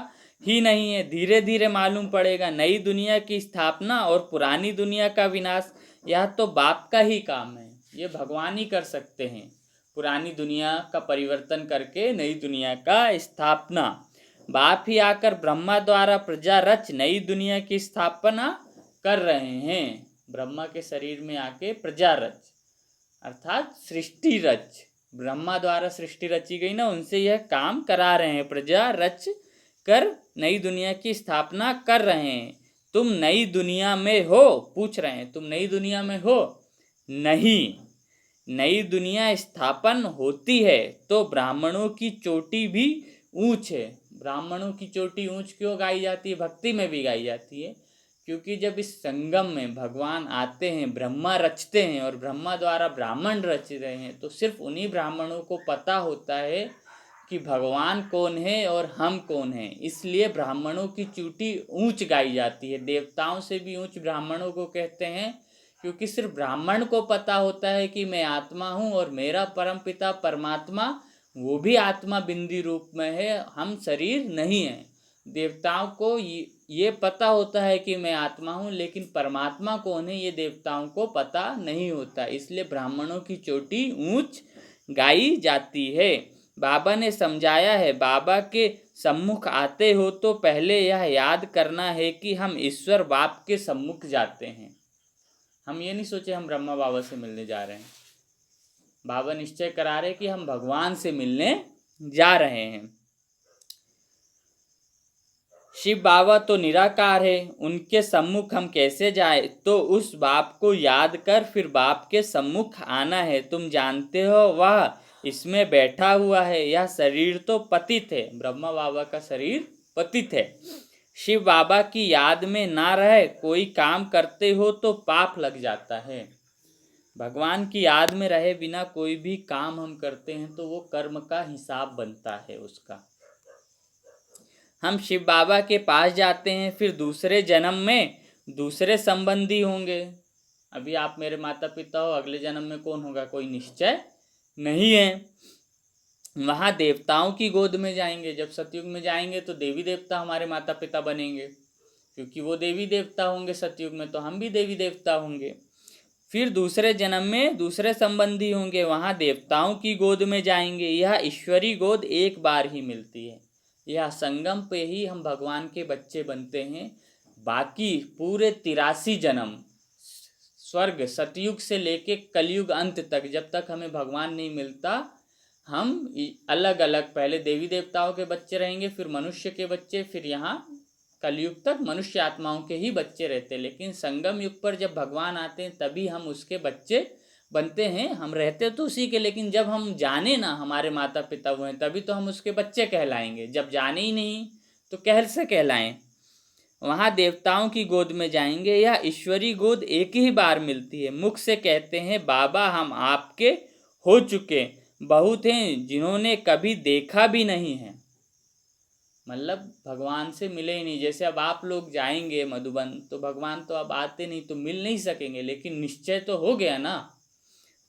ही नहीं है, धीरे धीरे मालूम पड़ेगा। नई दुनिया की स्थापना और पुरानी दुनिया का विनाश, यह तो बाप का ही काम है, ये भगवान ही कर सकते हैं। पुरानी दुनिया का परिवर्तन करके नई दुनिया का स्थापना। बाप ही आकर ब्रह्मा द्वारा प्रजा रच नई दुनिया की स्थापना कर रहे हैं। ब्रह्मा के शरीर में आके प्रजा रच अर्थात सृष्टि रच, ब्रह्मा द्वारा सृष्टि रची गई ना, उनसे यह काम करा रहे हैं। प्रजा रच कर नई दुनिया की स्थापना कर रहे हैं। तुम नई दुनिया में हो, पूछ रहे हैं तुम नई दुनिया में हो? नहीं, नई दुनिया स्थापन होती है तो ब्राह्मणों की चोटी भी ऊंच है। ब्राह्मणों की चोटी ऊंच क्यों गाई जाती है? भक्ति में भी गाई जाती है, क्योंकि जब इस संगम में भगवान आते हैं, ब्रह्मा रचते हैं और ब्रह्मा द्वारा ब्राह्मण रच रहे हैं, तो सिर्फ उन्हीं ब्राह्मणों को पता होता है कि भगवान कौन है और हम कौन हैं। इसलिए ब्राह्मणों की चोटी ऊंच गाई जाती है। देवताओं से भी ऊंच ब्राह्मणों को कहते हैं, क्योंकि सिर्फ ब्राह्मण को पता होता है कि मैं आत्मा हूँ और मेरा परमपिता परमात्मा वो भी आत्मा बिंदी रूप में है, हम शरीर नहीं हैं। देवताओं को ये पता होता है कि मैं आत्मा हूँ, लेकिन परमात्मा को उन्हें ये देवताओं को पता नहीं होता, इसलिए ब्राह्मणों की चोटी ऊंच गाई जाती है। बाबा ने समझाया है, बाबा के सम्मुख आते हो तो पहले यह याद करना है कि हम ईश्वर बाप के सम्मुख जाते हैं। हम ये नहीं सोचे हम ब्रह्मा बाबा से मिलने जा रहे हैं, बाबा निश्चय करा रहे कि हम भगवान से मिलने जा रहे हैं। शिव बाबा तो निराकार है, उनके सम्मुख हम कैसे जाए? तो उस बाप को याद कर फिर बाप के सम्मुख आना है। तुम जानते हो वह इसमें बैठा हुआ है, यह शरीर तो पतित है। ब्रह्मा बाबा का शरीर पतित है। शिव बाबा की याद में ना रहे कोई काम करते हो तो पाप लग जाता है। भगवान की याद में रहे बिना कोई भी काम हम करते हैं तो वो कर्म का हिसाब बनता है उसका। हम शिव बाबा के पास जाते हैं, फिर दूसरे जन्म में दूसरे संबंधी होंगे। अभी आप मेरे माता पिता हो, अगले जन्म में कौन होगा कोई निश्चय नहीं है। वहाँ देवताओं की गोद में जाएंगे। जब सतयुग में जाएंगे तो देवी देवता हमारे माता पिता बनेंगे, क्योंकि वो देवी देवता होंगे सतयुग में, तो हम भी देवी देवता होंगे। फिर दूसरे जन्म में दूसरे संबंधी होंगे, वहाँ देवताओं की गोद में जाएंगे। यह ईश्वरी गोद एक बार ही मिलती है, यह संगम पे ही हम भगवान के बच्चे बनते हैं। बाकी पूरे 83 जन्म स्वर्ग सतयुग से लेके कलयुग अंत तक, जब तक हमें भगवान नहीं मिलता, हम अलग अलग पहले देवी देवताओं के बच्चे रहेंगे, फिर मनुष्य के बच्चे, फिर यहाँ कलयुग तक मनुष्य आत्माओं के ही बच्चे रहते हैं। लेकिन संगम युग पर जब भगवान आते हैं तभी हम उसके बच्चे बनते हैं। हम रहते तो उसी के, लेकिन जब हम जाने ना हमारे माता पिता हुए हैं तभी तो हम उसके बच्चे कहलाएंगे। जब जाने ही नहीं तो कैसे कहलाएं। वहाँ देवताओं की गोद में जाएंगे। यह ईश्वरी गोद एक ही बार मिलती है। मुख से कहते हैं बाबा हम आपके हो चुके, बहुत हैं जिन्होंने कभी देखा भी नहीं है। मतलब भगवान से मिले ही नहीं। जैसे अब आप लोग जाएंगे मधुबन तो भगवान तो अब आते नहीं तो मिल नहीं सकेंगे, लेकिन निश्चय तो हो गया ना।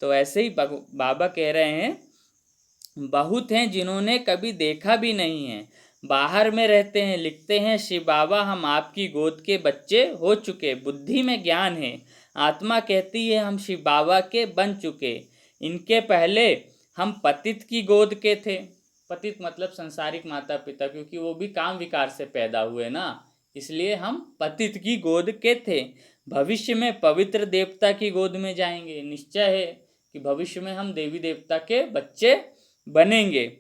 तो ऐसे ही बाबा कह रहे हैं बहुत हैं जिन्होंने कभी देखा भी नहीं है, बाहर में रहते हैं। लिखते हैं शिव बाबा हम आपकी गोद के बच्चे हो चुके, बुद्धि में ज्ञान है। आत्मा कहती है हम शिव बाबा के बन चुके। इनके पहले हम पतित की गोद के थे। पतित मतलब संसारिक माता पिता, क्योंकि वो भी काम विकार से पैदा हुए ना, इसलिए हम पतित की गोद के थे। भविष्य में पवित्र देवता की गोद में जाएंगे। निश्चय है कि भविष्य में हम देवी देवता के बच्चे बनेंगे।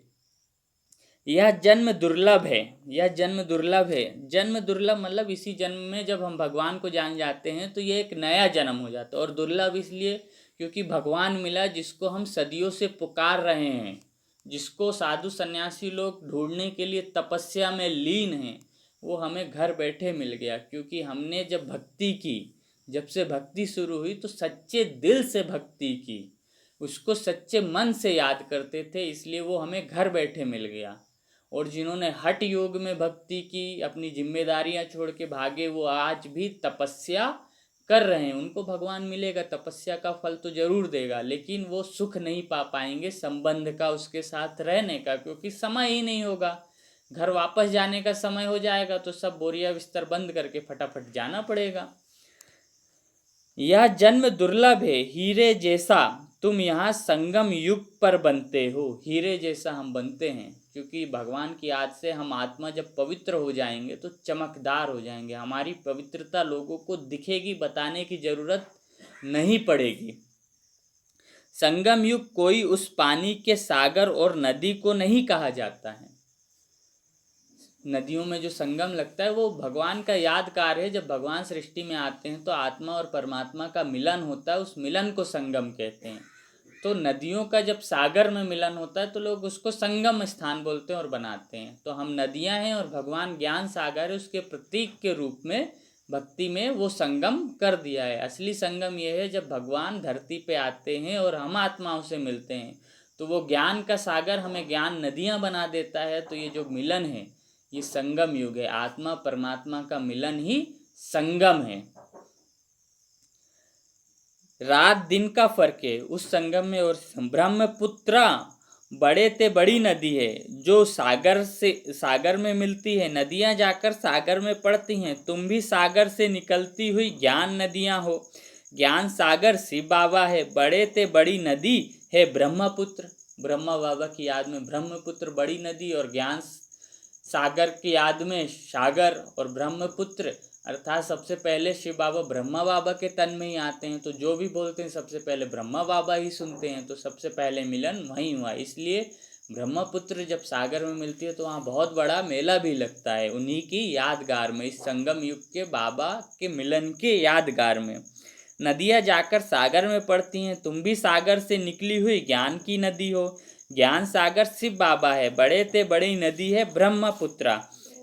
यह जन्म दुर्लभ है, यह जन्म दुर्लभ है। जन्म दुर्लभ मतलब इसी जन्म में जब हम भगवान को जान जाते हैं तो ये एक नया जन्म हो जाता है। और दुर्लभ इसलिए क्योंकि भगवान मिला जिसको हम सदियों से पुकार रहे हैं, जिसको साधु सन्यासी लोग ढूंढने के लिए तपस्या में लीन हैं, वो हमें घर बैठे मिल गया। क्योंकि हमने जब भक्ति की, जब से भक्ति शुरू हुई तो सच्चे दिल से भक्ति की, उसको सच्चे मन से याद करते थे, इसलिए वो हमें घर बैठे मिल गया। और जिन्होंने हठ योग में भक्ति की, अपनी जिम्मेदारियां छोड़ के भागे, वो आज भी तपस्या कर रहे हैं। उनको भगवान मिलेगा, तपस्या का फल तो जरूर देगा, लेकिन वो सुख नहीं पा पाएंगे संबंध का, उसके साथ रहने का, क्योंकि समय ही नहीं होगा। घर वापस जाने का समय हो जाएगा तो सब बोरिया बिस्तर बंद करके फटाफट जाना पड़ेगा। यह जन्म दुर्लभ है, हीरे जैसा तुम यहाँ संगम युग पर बनते हो। हीरे जैसा हम बनते हैं, क्योंकि भगवान की याद से हम आत्मा जब पवित्र हो जाएंगे तो चमकदार हो जाएंगे। हमारी पवित्रता लोगों को दिखेगी, बताने की जरूरत नहीं पड़ेगी। संगम युग कोई उस पानी के सागर और नदी को नहीं कहा जाता है। नदियों में जो संगम लगता है वो भगवान का याद कार्य है। जब भगवान सृष्टि में आते हैं तो आत्मा और परमात्मा का मिलन होता है, उस मिलन को संगम कहते हैं। तो नदियों का जब सागर में मिलन होता है तो लोग उसको संगम स्थान बोलते हैं और बनाते हैं। तो हम नदियां हैं और भगवान ज्ञान सागर है, उसके प्रतीक के रूप में भक्ति में वो संगम कर दिया है। असली संगम यह है जब भगवान धरती पे आते हैं और हम आत्माओं से मिलते हैं, तो वो ज्ञान का सागर हमें ज्ञान नदियां बना देता है। तो ये जो मिलन है ये संगम युग है। आत्मा परमात्मा का मिलन ही संगम है। रात दिन का फर्क है उस संगम में। और ब्रह्मपुत्रा बड़े ते बड़ी नदी है जो सागर में मिलती है। नदियां जाकर सागर में पड़ती हैं। तुम भी सागर से निकलती हुई ज्ञान नदियां हो। ज्ञान सागर शिव बाबा है। बड़े ते बड़ी नदी है ब्रह्मपुत्र। ब्रह्मा बाबा की याद में ब्रह्मपुत्र बड़ी नदी, और ज्ञान सागर की याद में सागर और ब्रह्मपुत्र। अर्थात सबसे पहले शिव बाबा ब्रह्मा बाबा के तन में ही आते हैं, तो जो भी बोलते हैं सबसे पहले ब्रह्मा बाबा ही सुनते हैं, तो सबसे पहले मिलन वहीं हुआ। इसलिए ब्रह्मपुत्र जब सागर में मिलती है तो वहाँ बहुत बड़ा मेला भी लगता है, उन्हीं की यादगार में, इस संगम युग के बाबा के मिलन के यादगार में। नदियाँ जाकर सागर में पड़ती हैं। तुम भी सागर से निकली हुई ज्ञान की नदी हो। ज्ञान सागर शिव बाबा है। बड़े ते बड़ी नदी है ब्रह्मपुत्रा।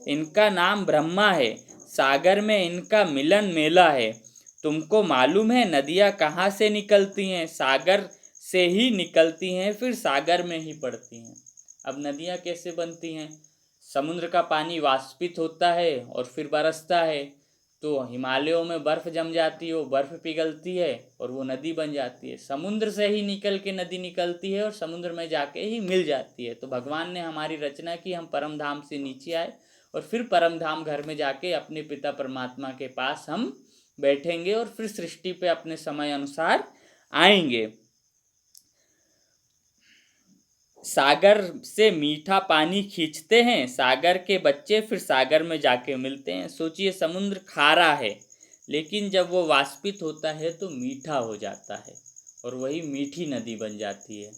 इनका नाम ब्रह्मा है। सागर में इनका मिलन मेला है। तुमको मालूम है नदियाँ कहाँ से निकलती हैं? सागर से ही निकलती हैं, फिर सागर में ही पड़ती हैं। अब नदियाँ कैसे बनती हैं? समुद्र का पानी वाष्पित होता है और फिर बरसता है, तो हिमालयों में बर्फ़ जम जाती है, वो बर्फ़ पिघलती है और वो नदी बन जाती है। समुद्र से ही निकल के नदी निकलती है और समुद्र में जाके ही मिल जाती है। तो भगवान ने हमारी रचना की, हम परम धाम से नीचे आए और फिर परम धाम घर में जाके अपने पिता परमात्मा के पास हम बैठेंगे और फिर सृष्टि पे अपने समय अनुसार आएंगे। सागर से मीठा पानी खींचते हैं सागर के बच्चे, फिर सागर में जाके मिलते हैं। सोचिए, समुद्र खारा है लेकिन जब वो वाष्पित होता है तो मीठा हो जाता है और वही मीठी नदी बन जाती है।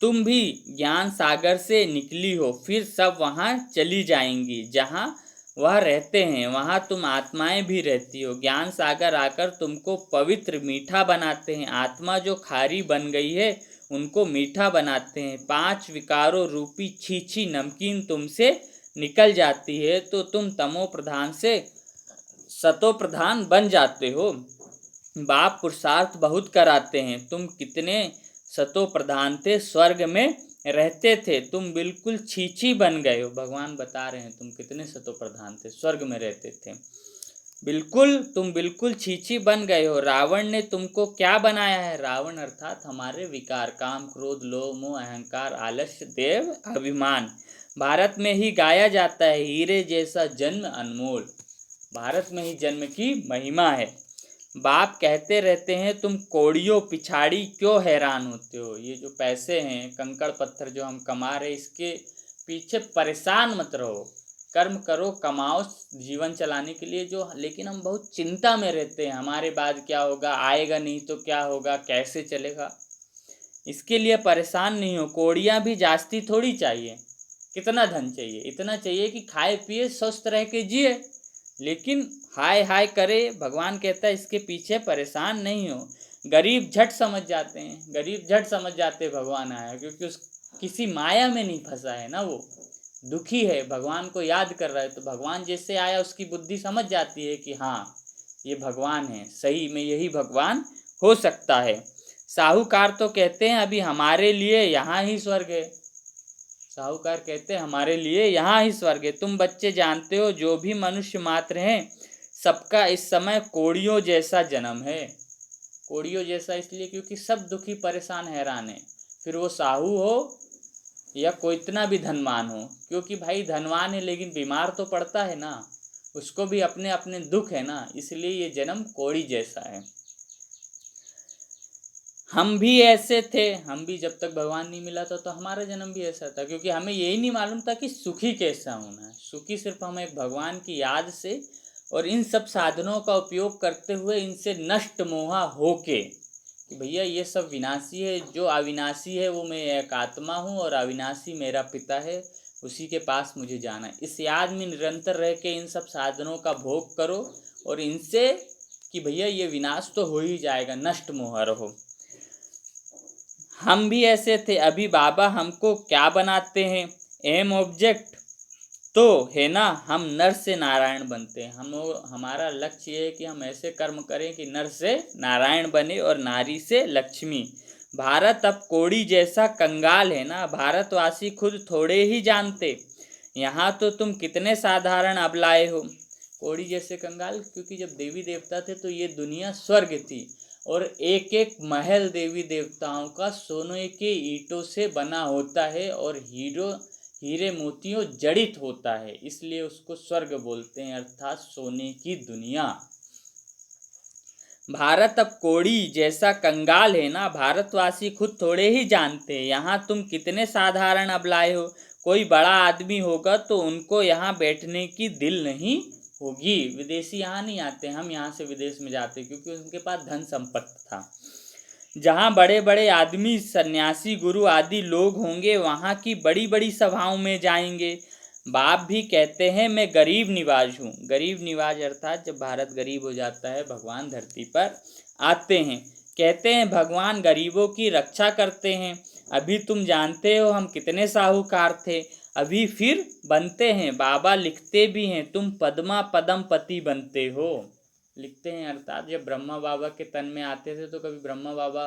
तुम भी ज्ञान सागर से निकली हो, फिर सब वहाँ चली जाएंगी जहाँ वह रहते हैं, वहाँ तुम आत्माएं भी रहती हो। ज्ञान सागर आकर तुमको पवित्र मीठा बनाते हैं। आत्मा जो खारी बन गई है उनको मीठा बनाते हैं। 5 विकारों रूपी छीछी नमकीन तुमसे निकल जाती है तो तुम तमो प्रधान से सतो प्रधान बन जाते हो। बाप पुरुषार्थ बहुत कराते हैं। तुम कितने सतो प्रधान थे, स्वर्ग में रहते थे, तुम बिल्कुल छीछी बन गए हो। भगवान बता रहे हैं तुम कितने सतो प्रधान थे, स्वर्ग में रहते थे, तुम बिल्कुल छीछी बन गए हो। रावण ने तुमको क्या बनाया है? रावण अर्थात हमारे विकार, काम क्रोध लोभ मोह अहंकार आलस्य देव अभिमान। भारत में ही गाया जाता है, हीरे जैसा जन्म अनमोल। भारत में ही जन्म की महिमा है। बाप कहते रहते हैं तुम कोड़ियों पिछाड़ी क्यों हैरान होते हो? ये जो पैसे हैं, कंकड़ पत्थर जो हम कमा रहे, इसके पीछे परेशान मत रहो। कर्म करो, कमाओ जीवन चलाने के लिए जो, लेकिन हम बहुत चिंता में रहते हैं, हमारे बाद क्या होगा, आएगा नहीं तो क्या होगा, कैसे चलेगा। इसके लिए परेशान नहीं हो। कोड़ियाँ भी जास्ती थोड़ी चाहिए। कितना धन चाहिए? इतना चाहिए कि खाए पिए स्वस्थ रह के जिए, लेकिन हाय हाय करे। भगवान कहता है इसके पीछे परेशान नहीं हो। गरीब झट समझ जाते हैं, गरीब झट समझ जाते भगवान आया, क्योंकि उस किसी माया में नहीं फंसा है ना, वो दुखी है, भगवान को याद कर रहा है, तो भगवान जैसे आया उसकी बुद्धि समझ जाती है कि हाँ ये भगवान है, सही में यही भगवान हो सकता है। साहूकार तो कहते हैं अभी हमारे लिए यहाँ ही स्वर्ग है। साहूकार कहते हैं हमारे लिए यहाँ ही स्वर्ग है। तुम बच्चे जानते हो जो भी मनुष्य मात्र हैं सबका इस समय कोड़ियों जैसा जन्म है। कोड़ियों जैसा इसलिए क्योंकि सब दुखी परेशान हैरान है, फिर वो साहू हो या कोई इतना भी धनवान हो, क्योंकि भाई धनवान है लेकिन बीमार तो पड़ता है ना, उसको भी अपने अपने दुख है ना, इसलिए ये जन्म कोड़ी जैसा है। हम भी ऐसे थे, हम भी जब तक भगवान नहीं मिला था तो हमारा जन्म भी ऐसा था, क्योंकि हमें यही नहीं मालूम था कि सुखी कैसा होना है। सुखी सिर्फ हम एक भगवान की याद से और इन सब साधनों का उपयोग करते हुए इनसे नष्ट मोहा होके कि भैया ये सब विनाशी है, जो अविनाशी है वो मैं एक आत्मा हूँ और अविनाशी मेरा पिता है, उसी के पास मुझे जाना है। इस याद में निरंतर रह के इन सब साधनों का भोग करो और इनसे कि भैया ये विनाश तो हो ही जाएगा, नष्ट मोह रहो। हम भी ऐसे थे, अभी बाबा हमको क्या बनाते हैं? एम ऑब्जेक्ट तो है ना, हम नर से नारायण बनते हैं। हमारा लक्ष्य ये है कि हम ऐसे कर्म करें कि नर से नारायण बने और नारी से लक्ष्मी। भारत अब कोड़ी जैसा कंगाल है ना, भारतवासी खुद थोड़े ही जानते। यहाँ तो तुम कितने साधारण अबलाए हो, कोड़ी जैसे कंगाल, क्योंकि जब देवी देवता थे तो ये दुनिया स्वर्ग थी और एक एक महल देवी देवताओं का सोने के ईंटों से बना होता है और हीरे मोतियों जड़ित होता है, इसलिए उसको स्वर्ग बोलते हैं, अर्थात सोने की दुनिया। भारत अब कोड़ी जैसा कंगाल है ना, भारतवासी खुद थोड़े ही जानते हैं। यहाँ तुम कितने साधारण अबलाए हो, कोई बड़ा आदमी होगा तो उनको यहाँ बैठने की दिल नहीं होगी। विदेशी यहाँ नहीं आते, हम यहाँ से विदेश में जाते क्योंकि उनके पास धन संपत्ति था। जहाँ बड़े बड़े आदमी, सन्यासी, गुरु आदि लोग होंगे वहाँ की बड़ी बड़ी सभाओं में जाएंगे। बाप भी कहते हैं मैं गरीब निवाज हूँ। गरीब निवाज अर्थात जब भारत गरीब हो जाता है भगवान धरती पर आते हैं। कहते हैं भगवान गरीबों की रक्षा करते हैं। अभी तुम जानते हो हम कितने साहूकार थे, अभी फिर बनते हैं। बाबा लिखते भी हैं तुम पद्मा पदम पति बनते हो। लिखते हैं अर्थात जब ब्रह्मा बाबा के तन में आते थे तो कभी ब्रह्मा बाबा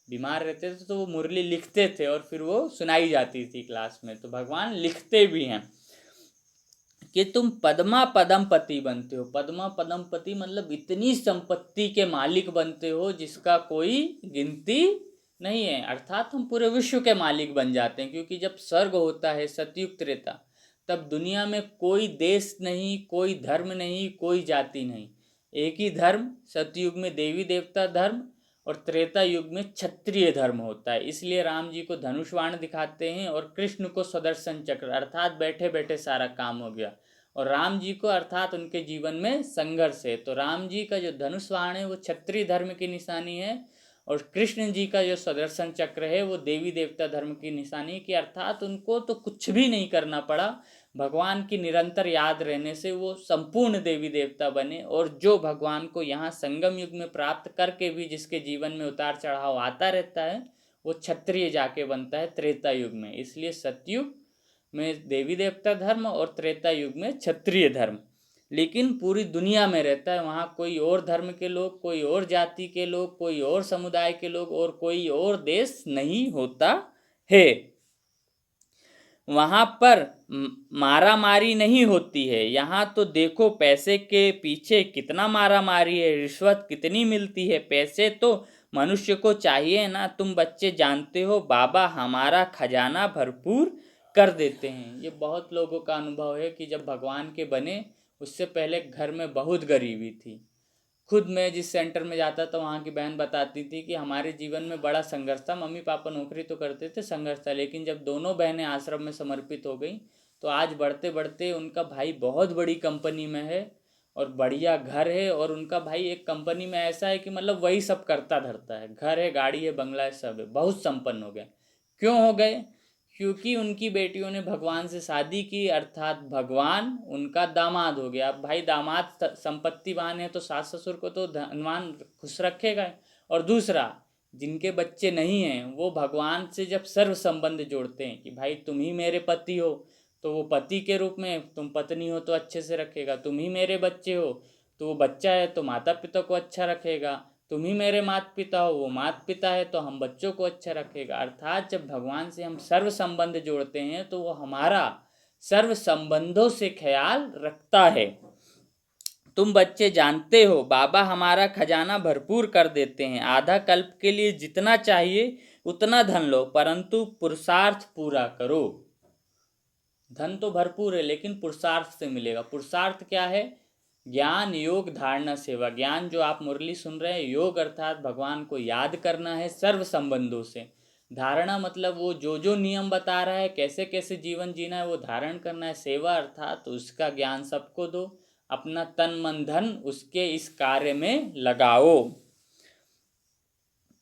बीमार रहते थे तो वो मुरली लिखते थे और फिर वो सुनाई जाती थी क्लास में। तो भगवान लिखते भी हैं कि तुम पद्मा पदमपति बनते हो। पद्मा पदमपति मतलब इतनी संपत्ति के मालिक बनते हो जिसका कोई गिनती नहीं है, अर्थात हम पूरे विश्व के मालिक बन जाते हैं। क्योंकि जब स्वर्ग होता है सतयुग त्रेता, तब दुनिया में कोई देश नहीं, कोई धर्म नहीं, कोई जाति नहीं, एक ही धर्म। सतयुग में देवी देवता धर्म और त्रेता युग में क्षत्रिय धर्म होता है। इसलिए राम जी को धनुष बाण दिखाते हैं और कृष्ण को सुदर्शन चक्र, अर्थात बैठे बैठे सारा काम हो गया। और राम जी को अर्थात उनके जीवन में संघर्ष है। तो राम जी का जो धनुष बाण है वो क्षत्रिय धर्म की निशानी है और कृष्ण जी का जो सुदर्शन चक्र है वो देवी देवता धर्म की निशानी, कि अर्थात उनको तो कुछ भी नहीं करना पड़ा, भगवान की निरंतर याद रहने से वो संपूर्ण देवी देवता बने। और जो भगवान को यहाँ संगम युग में प्राप्त करके भी जिसके जीवन में उतार चढ़ाव आता रहता है वो क्षत्रिय जाके बनता है त्रेता युग में। इसलिए सतयुग में देवी देवता धर्म और त्रेता युग में क्षत्रिय धर्म, लेकिन पूरी दुनिया में रहता है। वहाँ कोई और धर्म के लोग, कोई और जाति के लोग, कोई और समुदाय के लोग और कोई और देश नहीं होता है। वहाँ पर मारा मारी नहीं होती है। यहाँ तो देखो पैसे के पीछे कितना मारा मारी है, रिश्वत कितनी मिलती है। पैसे तो मनुष्य को चाहिए ना। तुम बच्चे जानते हो बाबा हमारा खजाना भरपूर कर देते हैं। ये बहुत लोगों का अनुभव है कि जब भगवान के बने उससे पहले घर में बहुत गरीबी थी। खुद मैं जिस सेंटर में जाता था वहाँ की बहन बताती थी कि हमारे जीवन में बड़ा संघर्ष था। मम्मी पापा नौकरी तो करते थे, संघर्ष था, लेकिन जब दोनों बहनें आश्रम में समर्पित हो गई तो आज बढ़ते बढ़ते उनका भाई बहुत बड़ी कंपनी में है और बढ़िया घर है। और उनका भाई एक कंपनी में ऐसा है कि मतलब वही सब करता धरता है, घर है, गाड़ी है, बंगला है, सब है, बहुत संपन्न हो गया। क्यों हो गए? क्योंकि उनकी बेटियों ने भगवान से शादी की, अर्थात भगवान उनका दामाद हो गया। अब भाई दामाद संपत्तिवान है तो सास ससुर को तो धनवान खुश रखेगा। और दूसरा, जिनके बच्चे नहीं हैं वो भगवान से जब सर्व संबंध जोड़ते हैं कि भाई तुम ही मेरे पति हो, तो वो पति के रूप में, तुम पत्नी हो तो अच्छे से रखेगा। तुम ही मेरे बच्चे हो तो वो बच्चा है तो माता पिता को अच्छा रखेगा। तुम ही मेरे माता पिता हो, वो माता पिता है तो हम बच्चों को अच्छा रखेगा। अर्थात जब भगवान से हम सर्व संबंध जोड़ते हैं तो वो हमारा सर्व संबंधों से ख्याल रखता है। तुम बच्चे जानते हो बाबा हमारा खजाना भरपूर कर देते हैं। आधा कल्प के लिए जितना चाहिए उतना धन लो, परंतु पुरुषार्थ पूरा करो। धन तो भरपूर है लेकिन पुरुषार्थ से मिलेगा। पुरुषार्थ क्या है? ज्ञान, योग, धारणा, सेवा। ज्ञान जो आप मुरली सुन रहे हैं, योग अर्थात भगवान को याद करना है सर्व संबंधों से। धारणा मतलब वो जो जो नियम बता रहा है, कैसे कैसे जीवन जीना है, वो धारण करना है। सेवा अर्थात उसका ज्ञान सबको दो, अपना तन मन धन उसके इस कार्य में लगाओ।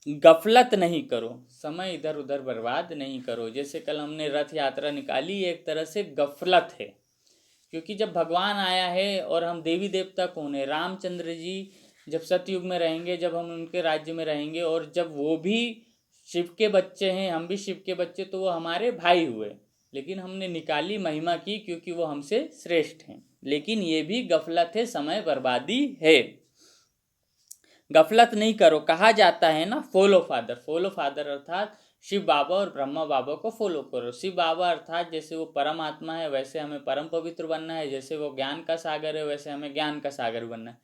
गफलत नहीं करो, समय इधर उधर बर्बाद नहीं करो। जैसे कल हमने रथ यात्रा निकाली, एक तरह से गफलत है, क्योंकि जब भगवान आया है और हम देवी देवता कौन है? रामचंद्र जी जब सतयुग में रहेंगे, जब हम उनके राज्य में रहेंगे और जब वो भी शिव के बच्चे हैं, हम भी शिव के बच्चे, तो वो हमारे भाई हुए। लेकिन हमने निकाली महिमा की क्योंकि वो हमसे श्रेष्ठ हैं। लेकिन ये भी गफलत है, समय बर्बादी है। गफलत नहीं करो। कहा जाता है ना, फॉलो फादर। फॉलो फादर अर्थात शिव बाबा और ब्रह्मा बाबा को फॉलो करो। शिव बाबा अर्थात जैसे वो परमात्मा है वैसे हमें परम पवित्र बनना है, जैसे वो ज्ञान का सागर है वैसे हमें ज्ञान का सागर बनना है।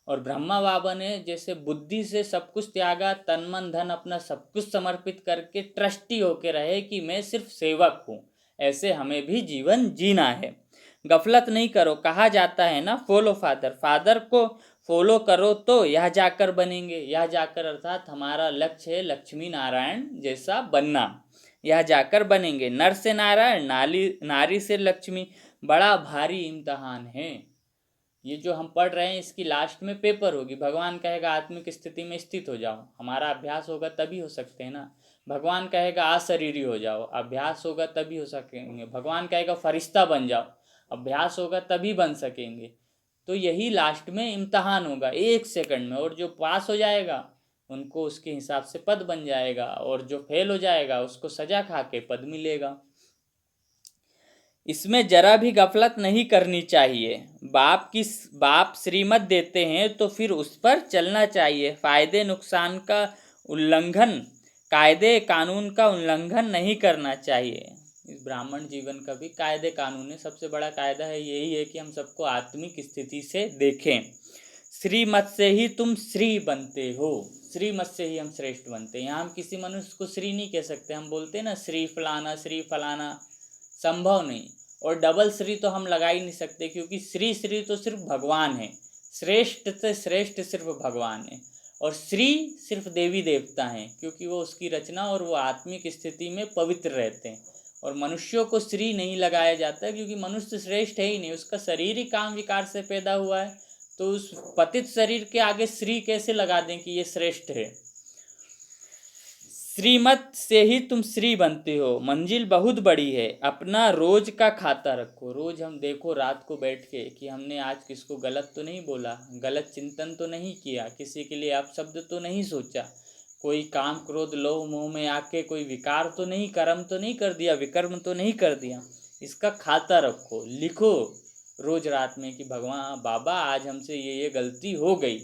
और ब्रह्मा बाबा ने जैसे बुद्धि से सब कुछ त्यागा, तन मन धन अपना सब कुछ समर्पित करके ट्रस्टी होके रहे कि मैं सिर्फ सेवक हूँ, ऐसे हमें भी जीवन जीना है। गफलत नहीं करो, कहा जाता है ना फॉलो फादर, फादर को फॉलो करो तो यह जाकर बनेंगे। यह जाकर अर्थात हमारा लक्ष्य है लक्ष्मी नारायण जैसा बनना, यह जाकर बनेंगे। नर से नारायण, नारी से लक्ष्मी, बड़ा भारी इम्तहान है। ये जो हम पढ़ रहे हैं इसकी लास्ट में पेपर होगी। भगवान कहेगा आत्मिक स्थिति में स्थित हो जाओ, हमारा अभ्यास होगा तभी हो सकते हैं ना। भगवान कहेगा अशरीरी हो जाओ, अभ्यास होगा तभी हो सकेंगे। भगवान कहेगा फरिश्ता बन जाओ, अभ्यास होगा तभी बन सकेंगे। तो यही लास्ट में इम्तहान होगा 1 सेकंड में, और जो पास हो जाएगा उनको उसके हिसाब से पद बन जाएगा, और जो फेल हो जाएगा उसको सजा खा के पद मिलेगा। इसमें जरा भी गफलत नहीं करनी चाहिए। बाप श्रीमत देते हैं तो फिर उस पर चलना चाहिए। फायदे नुकसान का उल्लंघन, कायदे कानून का उल्लंघन नहीं करना चाहिए। इस ब्राह्मण जीवन का भी कायदे कानून है। सबसे बड़ा कायदा है यही है कि हम सबको आत्मिक स्थिति से देखें। श्रीमत से ही तुम श्री बनते हो, श्रीमत से ही हम श्रेष्ठ बनते हैं। यहाँ हम किसी मनुष्य को श्री नहीं कह सकते, हम बोलते हैं ना श्री फलाना, संभव नहीं। और डबल श्री तो हम लगा ही नहीं सकते, क्योंकि श्री तो सिर्फ भगवान है, श्रेष्ठ से श्रेष्ठ सिर्फ भगवान है, और श्री सिर्फ देवी देवता हैं, क्योंकि वो उसकी रचना और वो आत्मिक स्थिति में पवित्र रहते हैं। और मनुष्यों को श्री नहीं लगाया जाता, क्योंकि मनुष्य श्रेष्ठ है ही नहीं, उसका शरीर ही काम विकार से पैदा हुआ है, तो उस पतित शरीर के आगे श्री कैसे लगा दें कि ये श्रेष्ठ है। श्रीमत से ही तुम श्री बनते हो, मंजिल बहुत बड़ी है, अपना रोज का खाता रखो। रोज हम देखो रात को बैठ के कि हमने आज किसको गलत तो नहीं बोला, गलत चिंतन तो नहीं किया, किसी के लिए अपशब्द तो नहीं सोचा, कोई काम क्रोध लोभ मोह में आके कोई विकार तो नहीं, कर्म तो नहीं कर दिया, विकर्म तो नहीं कर दिया। इसका खाता रखो, लिखो रोज रात में कि भगवान बाबा आज हमसे ये गलती हो गई,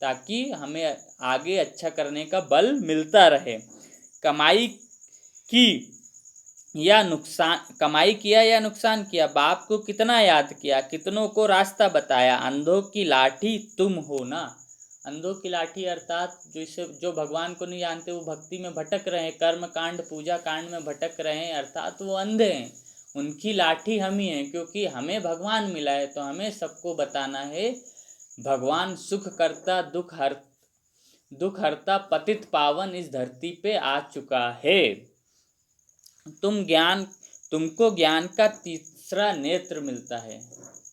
ताकि हमें आगे अच्छा करने का बल मिलता रहे। कमाई किया या नुकसान किया, बाप को कितना याद किया, कितनों को रास्ता बताया, अंधों की लाठी तुम हो ना। अंधों की लाठी अर्थात जो भगवान को नहीं जानते, वो भक्ति में भटक रहे हैं, कर्म कांड पूजा कांड में भटक रहे हैं, अर्थात वो अंधे हैं, उनकी लाठी हम ही हैं। क्योंकि हमें भगवान मिला है तो हमें सबको बताना है भगवान सुख करता दुख हरता पतित पावन इस धरती पे आ चुका है। तुमको ज्ञान का तीसरा नेत्र मिलता है,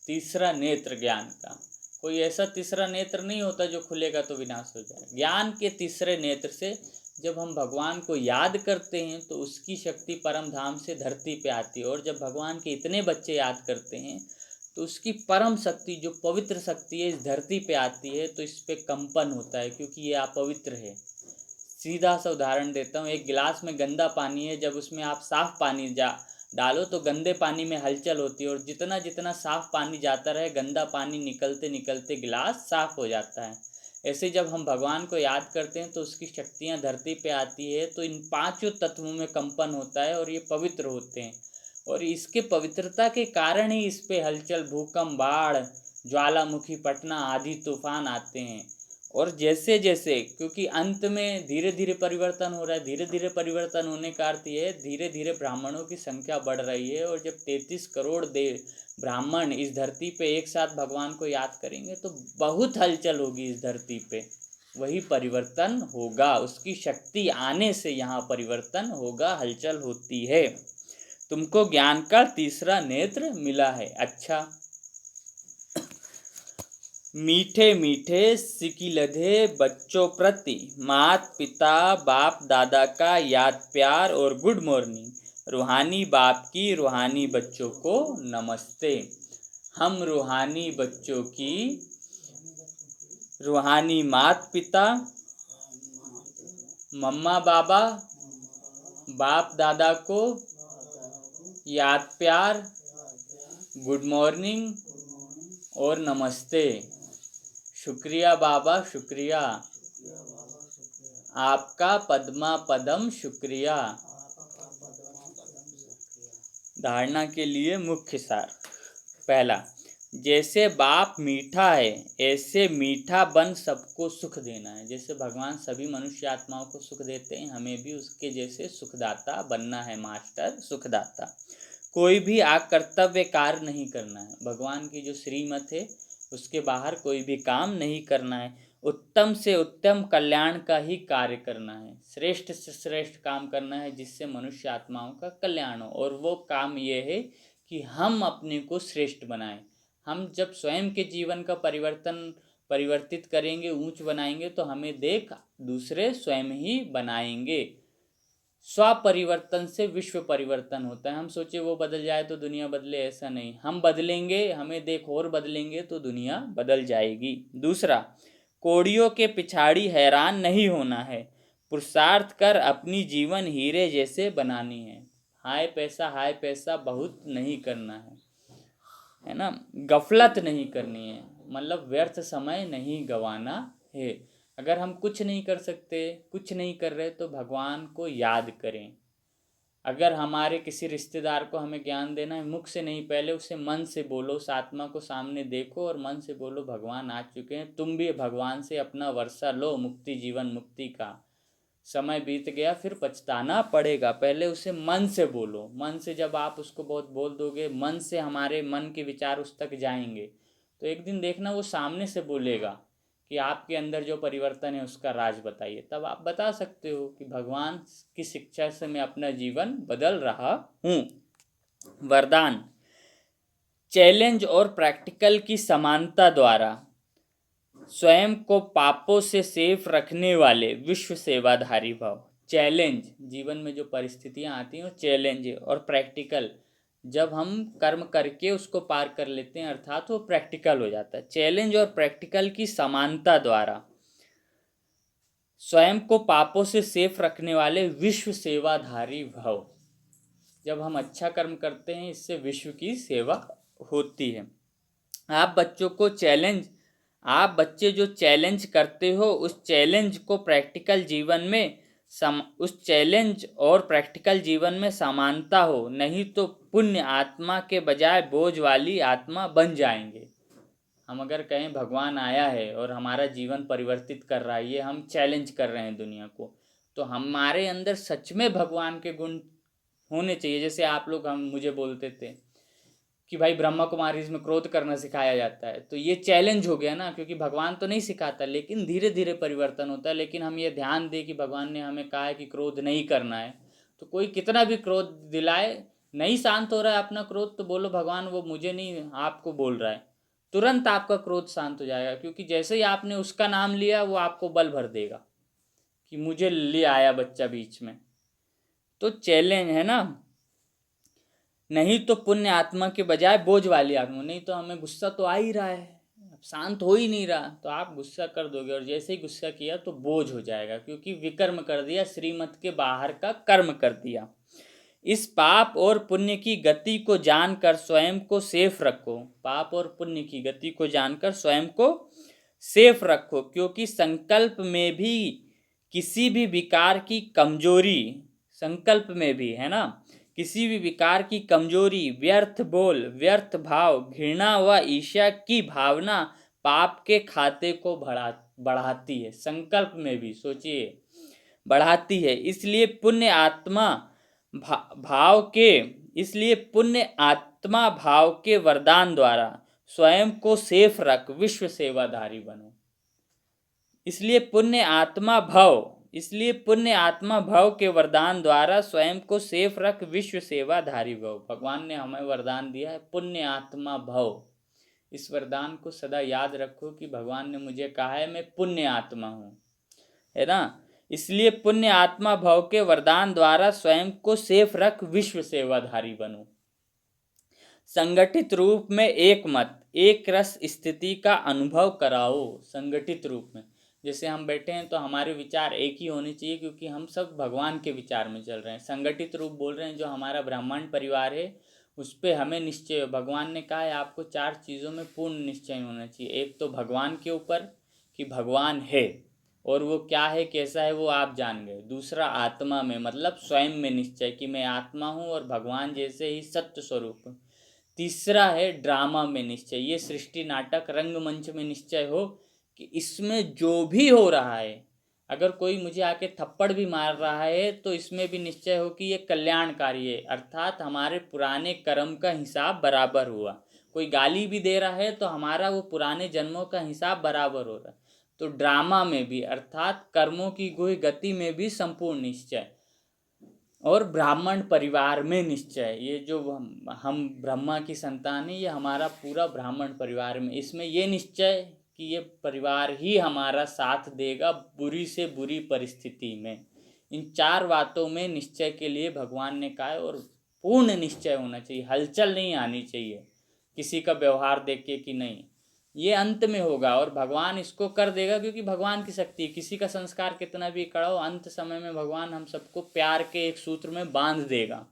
तीसरा नेत्र ज्ञान का। कोई ऐसा तीसरा नेत्र नहीं होता जो खुलेगा तो विनाश हो जाए। ज्ञान के तीसरे नेत्र से जब हम भगवान को याद करते हैं तो उसकी शक्ति परम धाम से धरती पे आती है, और जब भगवान के इतने बच्चे याद करते हैं तो उसकी परम शक्ति जो पवित्र शक्ति है इस धरती पे आती है, तो इस पे कंपन होता है, क्योंकि ये अपवित्र है। सीधा सा उदाहरण देता हूँ, एक गिलास में गंदा पानी है, जब उसमें आप साफ पानी डालो तो गंदे पानी में हलचल होती है, और जितना जितना साफ पानी जाता रहे गंदा पानी निकलते निकलते गिलास साफ हो जाता है। ऐसे जब हम भगवान को याद करते हैं तो उसकी शक्तियाँ धरती पे आती है, तो इन पांचों तत्वों में कंपन होता है और ये पवित्र होते हैं, और इसके पवित्रता के कारण ही इस पे हलचल, भूकंप, बाढ़, ज्वालामुखी फटना आदि तूफान आते हैं। और जैसे जैसे, क्योंकि अंत में धीरे धीरे परिवर्तन हो रहा है, धीरे धीरे परिवर्तन होने का अर्थ ये है धीरे धीरे ब्राह्मणों की संख्या बढ़ रही है, और जब 33 करोड़ ब्राह्मण इस धरती पे एक साथ भगवान को याद करेंगे तो बहुत हलचल होगी इस धरती पे, वही परिवर्तन होगा, उसकी शक्ति आने से यहाँ परिवर्तन होगा, हलचल होती है। तुमको ज्ञान का तीसरा नेत्र मिला है। अच्छा, मीठे मीठे सिकिलधे बच्चों प्रति मात पिता बाप दादा का याद प्यार और गुड मॉर्निंग। रूहानी बाप की रूहानी बच्चों को नमस्ते। हम रूहानी बच्चों की रूहानी मात पिता, मम्मा बाबा, बाप दादा को याद प्यार, गुड मॉर्निंग और नमस्ते। शुक्रिया बाबा, शुक्रिया आपका, पद्मा पदम शुक्रिया। धारणा के लिए मुख्य सार। पहला, जैसे बाप मीठा है ऐसे मीठा बन सबको सुख देना है। जैसे भगवान सभी मनुष्य आत्माओं को सुख देते हैं, हमें भी उसके जैसे सुखदाता बनना है। मास्टर सुखदाता। कोई भी अकर्तव्य कार्य नहीं करना है। भगवान की जो श्रीमत है उसके बाहर कोई भी काम नहीं करना है। उत्तम से उत्तम कल्याण का ही कार्य करना है। श्रेष्ठ से श्रेष्ठ काम करना है जिससे मनुष्य आत्माओं का कल्याण हो। और वो काम ये है कि हम अपने को श्रेष्ठ बनाएं। हम जब स्वयं के जीवन का परिवर्तित करेंगे, ऊंच बनाएंगे, तो हमें देख दूसरे स्वयं ही बनाएंगे। स्वपरिवर्तन से विश्व परिवर्तन होता है। हम सोचे वो बदल जाए तो दुनिया बदले, ऐसा नहीं। हम बदलेंगे, हमें देख और बदलेंगे तो दुनिया बदल जाएगी। दूसरा, कोड़ियों के पिछाड़ी हैरान नहीं होना है। पुरुषार्थ कर अपनी जीवन हीरे जैसे बनानी है। हाय पैसा बहुत नहीं करना है ना। गफलत नहीं करनी है, मतलब व्यर्थ समय नहीं गंवाना है। अगर हम कुछ नहीं कर सकते, कुछ नहीं कर रहे, तो भगवान को याद करें। अगर हमारे किसी रिश्तेदार को हमें ज्ञान देना है, मुख से नहीं, पहले उसे मन से बोलो। उस आत्मा को सामने देखो और मन से बोलो, भगवान आ चुके हैं, तुम भी भगवान से अपना वर्षा लो मुक्ति, जीवन मुक्ति का। समय बीत गया फिर पछताना पड़ेगा। पहले उसे मन से बोलो। मन से जब आप उसको बहुत बोल दोगे, मन से हमारे मन के विचार उस तक जाएंगे, तो एक दिन देखना वो सामने से बोलेगा कि आपके अंदर जो परिवर्तन है उसका राज बताइए। तब आप बता सकते हो कि भगवान की शिक्षा से मैं अपना जीवन बदल रहा हूँ। वरदान, चैलेंज और प्रैक्टिकल की समानता द्वारा स्वयं को पापों से सेफ रखने वाले विश्व सेवाधारी भाव। चैलेंज, जीवन में जो परिस्थितियां आती हैं वो चैलेंज है। और प्रैक्टिकल, जब हम कर्म करके उसको पार कर लेते हैं, अर्थात वो प्रैक्टिकल हो जाता है। चैलेंज और प्रैक्टिकल की समानता द्वारा स्वयं को पापों से सेफ रखने वाले विश्व सेवाधारी भव। जब हम अच्छा कर्म करते हैं, इससे विश्व की सेवा होती है। आप बच्चे जो चैलेंज करते हो, उस चैलेंज को प्रैक्टिकल जीवन में उस चैलेंज और प्रैक्टिकल जीवन में समानता हो, नहीं तो पुण्य आत्मा के बजाय बोझ वाली आत्मा बन जाएंगे। हम अगर कहें भगवान आया है और हमारा जीवन परिवर्तित कर रहा है, ये हम चैलेंज कर रहे हैं दुनिया को, तो हमारे अंदर सच में भगवान के गुण होने चाहिए। जैसे आप लोग मुझे बोलते थे कि भाई ब्रह्मा कुमारी में क्रोध करना सिखाया जाता है, तो ये चैलेंज हो गया ना, क्योंकि भगवान तो नहीं सिखाता, लेकिन धीरे धीरे परिवर्तन होता है। लेकिन हम ये ध्यान दें कि भगवान ने हमें कहा है कि क्रोध नहीं करना है, तो कोई कितना भी क्रोध दिलाए, नहीं शांत हो रहा है अपना क्रोध, तो बोलो भगवान वो मुझे नहीं आपको बोल रहा है, तुरंत आपका क्रोध शांत हो जाएगा। क्योंकि जैसे ही आपने उसका नाम लिया, वो आपको बल भर देगा कि मुझे ले आया बच्चा बीच में। तो चैलेंज है ना, नहीं तो पुण्य आत्मा के बजाय बोझ वाली आत्मा। नहीं तो हमें गुस्सा तो आ ही रहा है, शांत हो ही नहीं रहा, तो आप गुस्सा कर दोगे, और जैसे ही गुस्सा किया तो बोझ हो जाएगा, क्योंकि विकर्म कर दिया, श्रीमत के बाहर का कर्म कर दिया। इस पाप और पुण्य की गति को जानकर स्वयं को सेफ रखो। पाप और पुण्य की गति को जानकर स्वयं को सेफ रखो, क्योंकि संकल्प में भी किसी भी विकार की कमजोरी, संकल्प में भी है ना, किसी भी विकार की कमजोरी, व्यर्थ बोल, व्यर्थ भाव, घृणा व ईर्ष्या की भावना पाप के खाते को बढ़ाती है। संकल्प में भी सोचिए, बढ़ाती है। इसलिए पुण्य आत्मा भाव के वरदान द्वारा स्वयं को सेफ रख विश्व सेवाधारी बनो। इसलिए पुण्य आत्मा भव के वरदान द्वारा स्वयं को सेफ रख विश्व सेवाधारी भव। भगवान ने हमें वरदान दिया है पुण्य आत्मा भव। इस वरदान को सदा याद रखो कि भगवान ने मुझे कहा है मैं पुण्य आत्मा हूँ, है ना। इसलिए पुण्य आत्मा भव के वरदान द्वारा स्वयं को सेफ रख विश्व सेवाधारी बनो। संगठित रूप में एक मत, एक रस स्थिति का अनुभव कराओ। संगठित रूप में, जैसे हम बैठे हैं तो हमारे विचार एक ही होने चाहिए, क्योंकि हम सब भगवान के विचार में चल रहे हैं। संगठित रूप बोल रहे हैं, जो हमारा ब्राह्मण परिवार है उस पर हमें निश्चय, भगवान ने कहा है आपको 4 चीज़ों में पूर्ण निश्चय होना चाहिए। एक तो भगवान के ऊपर कि भगवान है, और वो क्या है कैसा है वो आप जान गए। दूसरा आत्मा में मतलब स्वयं में निश्चय कि मैं आत्मा हूँ और भगवान जैसे ही सत्य स्वरूप हूँ। तीसरा है ड्रामा में निश्चय, ये सृष्टि नाटक रंगमंच में निश्चय हो कि इसमें जो भी हो रहा है, अगर कोई मुझे आके थप्पड़ भी मार रहा है तो इसमें भी निश्चय हो कि ये कल्याणकारी है, अर्थात हमारे पुराने कर्म का हिसाब बराबर हुआ। कोई गाली भी दे रहा है तो हमारा वो पुराने जन्मों का हिसाब बराबर हो रहा है। तो ड्रामा में भी अर्थात कर्मों की गुहि गति में भी संपूर्ण निश्चय। और ब्राह्मण परिवार में निश्चय, ये जो हम ब्रह्मा की संतान है, ये हमारा पूरा ब्राह्मण परिवार में, इसमें ये निश्चय कि ये परिवार ही हमारा साथ देगा बुरी से बुरी परिस्थिति में। इन चार बातों में निश्चय के लिए भगवान ने कहा है, और पूर्ण निश्चय होना चाहिए, हलचल नहीं आनी चाहिए किसी का व्यवहार देख के कि नहीं ये अंत में होगा, और भगवान इसको कर देगा क्योंकि भगवान की शक्ति है। किसी का संस्कार कितना भी कड़ा हो, अंत समय में भगवान हम सबको प्यार के एक सूत्र में बांध देगा,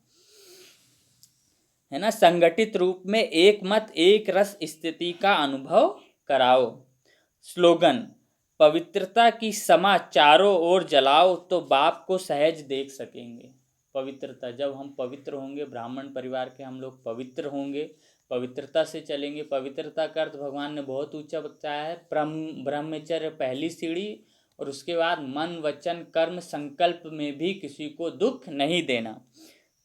है ना। संगठित रूप में एक मत एक रस स्थिति का अनुभव कराओ। स्लोगन, पवित्रता की समा चारों ओर जलाओ तो बाप को सहज देख सकेंगे। पवित्रता, जब हम पवित्र होंगे, ब्राह्मण परिवार के हम लोग पवित्र होंगे, पवित्रता से चलेंगे। पवित्रता का अर्थ भगवान ने बहुत ऊंचा बताया है, ब्रह्मचर्य पहली सीढ़ी, और उसके बाद मन वचन कर्म संकल्प में भी किसी को दुख नहीं देना।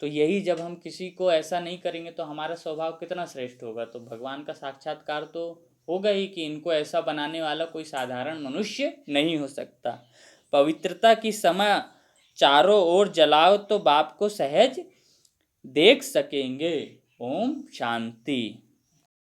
तो यही जब हम किसी को ऐसा नहीं करेंगे तो हमारा स्वभाव कितना श्रेष्ठ होगा। तो भगवान का साक्षात्कार तो होगा ही कि इनको ऐसा बनाने वाला कोई साधारण मनुष्य नहीं हो सकता। पवित्रता की समा चारों ओर जलाओ तो बाप को सहज देख सकेंगे। ओम शांति।